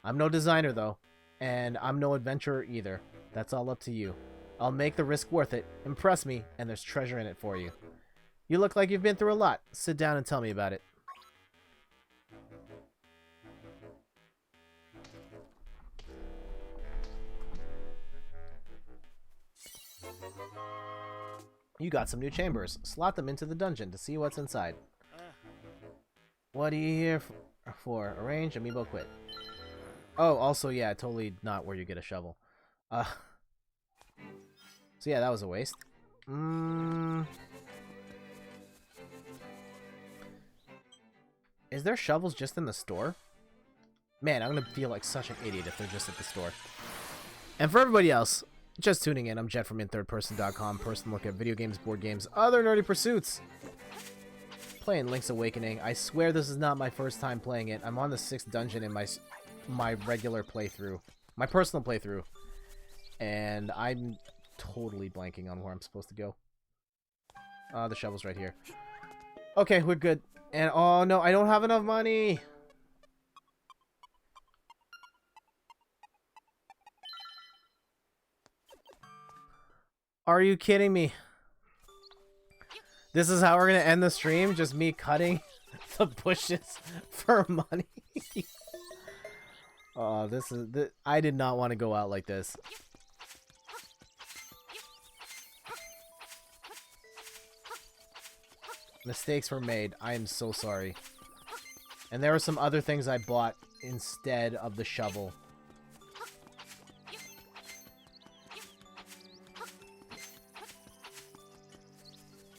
I'm no designer though, and I'm no adventurer either. That's all up to you. I'll make the risk worth it. Impress me, and there's treasure in it for you. You look like you've been through a lot. Sit down and tell me about it. You got some new chambers. Slot them into the dungeon to see what's inside. What are you here for? Arrange, amiibo, quit. Oh, also, yeah, totally not where you get a shovel. So yeah, that was a waste. Is there shovels just in the store? Man, I'm gonna feel like such an idiot if they're just at the store. And for everybody else, just tuning in, I'm Jettt from inthirdperson.com. Person look at video games, board games, other nerdy pursuits. Playing Link's Awakening. I swear this is not my first time playing it. I'm on the 6th dungeon in my regular playthrough. My personal playthrough. And I'm totally blanking on where I'm supposed to go. The shovel's right here. Okay, we're good. And oh no, I don't have enough money! Are you kidding me? This is how we're gonna end the stream? Just me cutting the bushes for money? Oh, this is... I did not want to go out like this. Mistakes were made. I am so sorry. And there were some other things I bought instead of the shovel.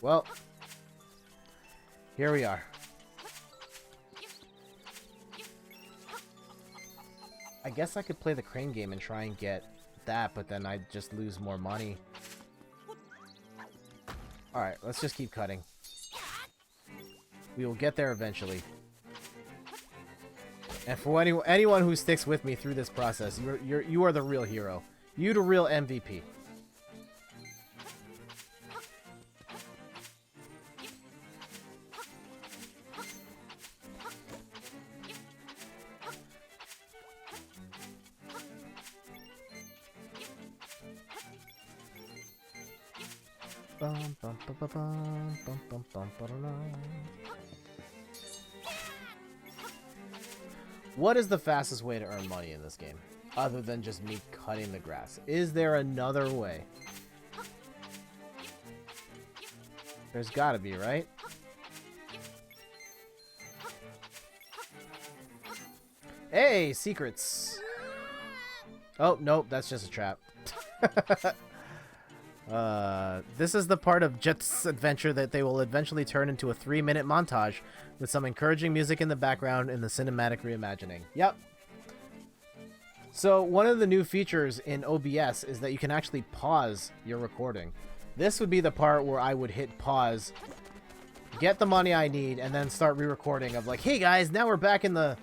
Well, here we are. I guess I could play the crane game and try and get that, but then I'd just lose more money. Alright, let's just keep cutting. We will get there eventually. And for anyone who sticks with me through this process, you are the real hero. You the real MVP. Bum, bum, bum, bum, bum, bum, bum, bum, ba-da-dum. What is the fastest way to earn money in this game? Other than just me cutting the grass. Is there another way? There's gotta be, right? Hey, secrets! Oh, nope, that's just a trap. This is the part of Jett's adventure that they will eventually turn into a 3-minute montage with some encouraging music in the background in the cinematic reimagining. Yep. So one of the new features in OBS is that you can actually pause your recording. This would be the part where I would hit pause, get the money I need, and then start re-recording of like, hey guys, now we're back in the...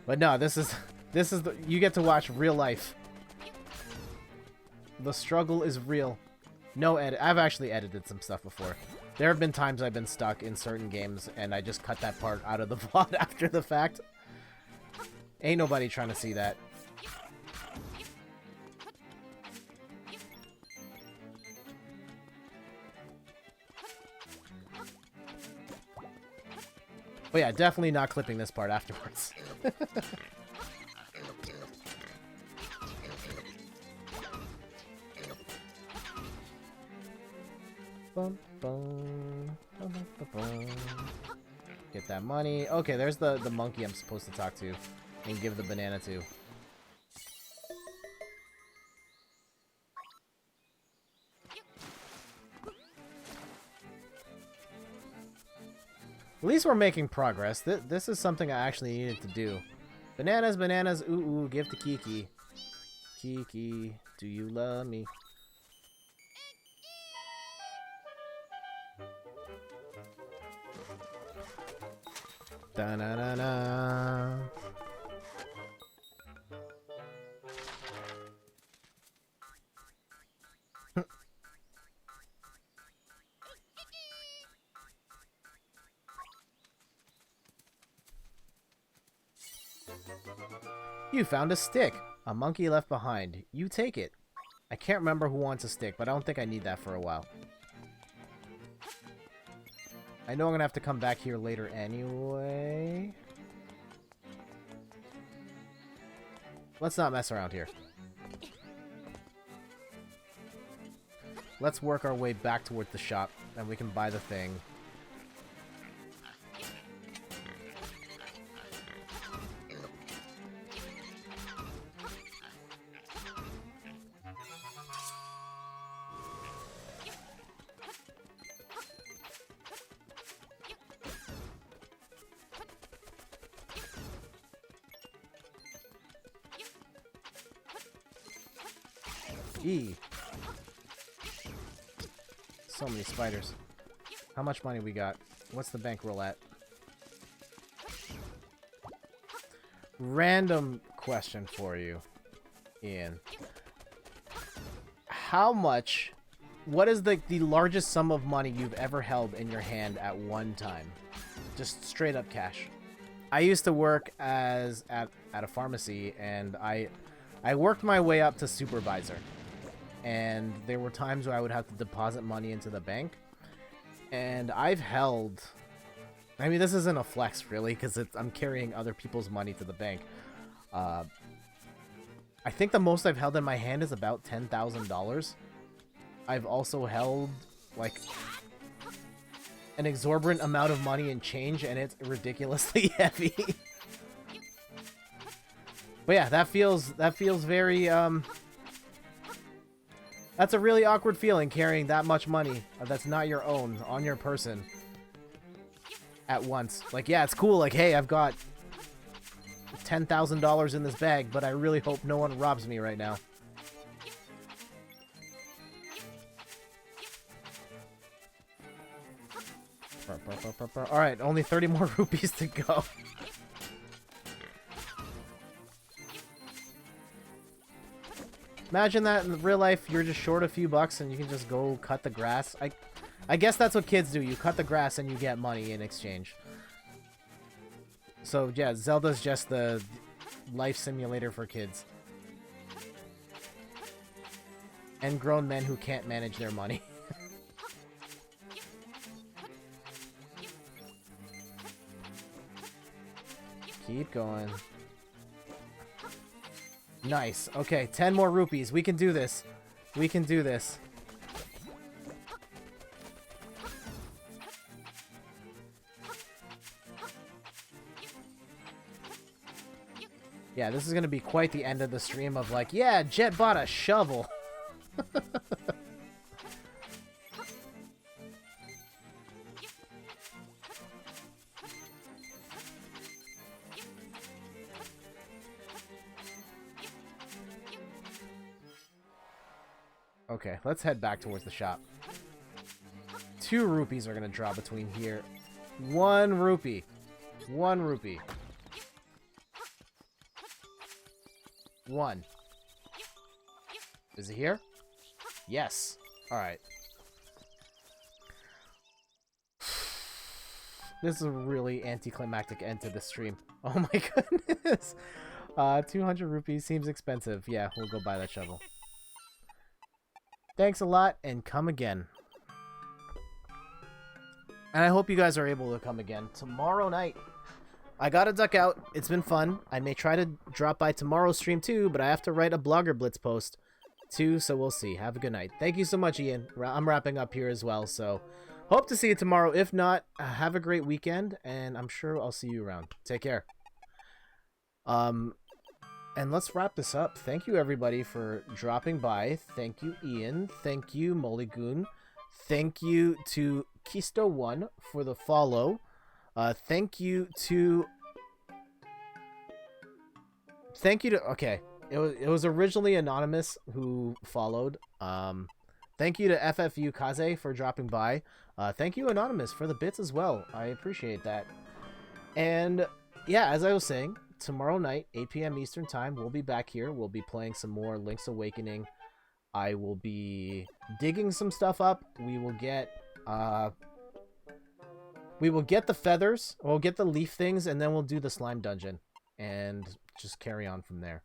But no, this is the... You get to watch real life. The struggle is real. No edit. I've actually edited some stuff before. There have been times I've been stuck in certain games, and I just cut that part out of the VOD after the fact. Ain't nobody trying to see that. But yeah, definitely not clipping this part afterwards. Bum, bum, bum, bum, bum. Get that money. Okay, there's the monkey I'm supposed to talk to and give the banana to. At least we're making progress. This is something I actually needed to do. Bananas, bananas, ooh, ooh, give to Kiki. Kiki, do you love me? Da-na-na-na. You found a stick. A monkey left behind. You take it. I can't remember who wants a stick, but I don't think I need that for a while. I know I'm gonna have to come back here later anyway. Let's not mess around here. Let's work our way back towards the shop, and we can buy the thing. So many spiders. How much money we got? What's the bankroll at? Random question for you, Ian. How much... What is the largest sum of money you've ever held in your hand at one time? Just straight up cash. I used to work at a pharmacy, and I worked my way up to supervisor. And there were times where I would have to deposit money into the bank. And I've held... I mean, this isn't a flex, really, because I'm carrying other people's money to the bank. I think the most I've held in my hand is about $10,000. I've also held, like, an exorbitant amount of money in change, and it's ridiculously heavy. But yeah, that feels very, That's a really awkward feeling, carrying that much money that's not your own on your person at once. Like, yeah, it's cool. Like, hey, I've got $10,000 in this bag, but I really hope no one robs me right now. Alright, only 30 more rupees to go. Imagine that in real life, you're just short a few bucks and you can just go cut the grass. I guess that's what kids do. You cut the grass and you get money in exchange. So yeah, Zelda's just the life simulator for kids. And grown men who can't manage their money. Keep going. Nice. Okay, 10 more rupees. We can do this. We can do this. Yeah, this is going to be quite the end of the stream of like, yeah, Jettt bought a shovel. Okay, let's head back towards the shop. 2 rupees are going to draw between here. 1 rupee. 1 rupee. 1. Is it here? Yes. Alright. This is a really anticlimactic end to the stream. Oh my goodness. 200 rupees seems expensive. Yeah, we'll go buy that shovel. Thanks a lot, and come again. And I hope you guys are able to come again tomorrow night. I gotta duck out. It's been fun. I may try to drop by tomorrow's stream too, but I have to write a Blogger Blitz post too, so we'll see. Have a good night. Thank you so much, Ian. I'm wrapping up here as well, so hope to see you tomorrow. If not, have a great weekend, and I'm sure I'll see you around. Take care. And let's wrap this up. Thank you, everybody, for dropping by. Thank you, Ian. Thank you, Mulligoon. Thank you to Kisto1 for the follow. Thank you to... Okay, it was originally Anonymous who followed. Thank you to FFU Kaze for dropping by. Thank you, Anonymous, for the bits as well. I appreciate that. And yeah, as I was saying, tomorrow night, 8 p.m. Eastern Time, we'll be back here. We'll be playing some more Link's Awakening. I will be digging some stuff up. We will get the feathers. We'll get the leaf things, and then we'll do the slime dungeon. And just carry on from there.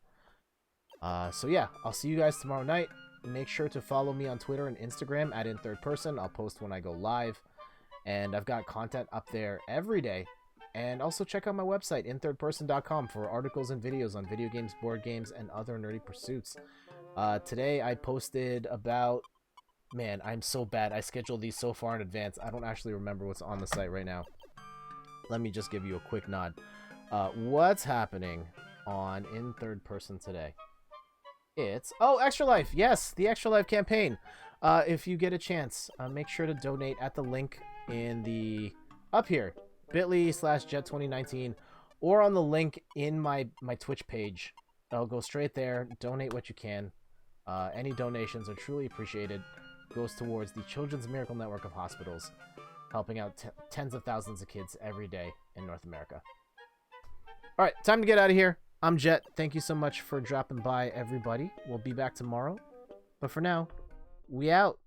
So yeah, I'll see you guys tomorrow night. Make sure to follow me on Twitter and Instagram at @InThirdPerson. I'll post when I go live. And I've got content up there every day. And also check out my website, inthirdperson.com, for articles and videos on video games, board games, and other nerdy pursuits. Today I posted about... Man, I'm so bad. I scheduled these so far in advance. I don't actually remember what's on the site right now. Let me just give you a quick nod. What's happening on In Third Person today? It's... Oh, Extra Life! Yes, the Extra Life campaign. If you get a chance, make sure to donate at the link in the... Up here. bit.ly/Jettt2019, or on the link in my Twitch page. I'll go straight there. Donate what you can. Any donations are truly appreciated. Goes towards the Children's Miracle Network of Hospitals, helping out tens of thousands of kids every day in North America. Alright, time to get out of here. I'm Jettt. Thank you so much for dropping by, everybody. We'll be back tomorrow. But for now, we out.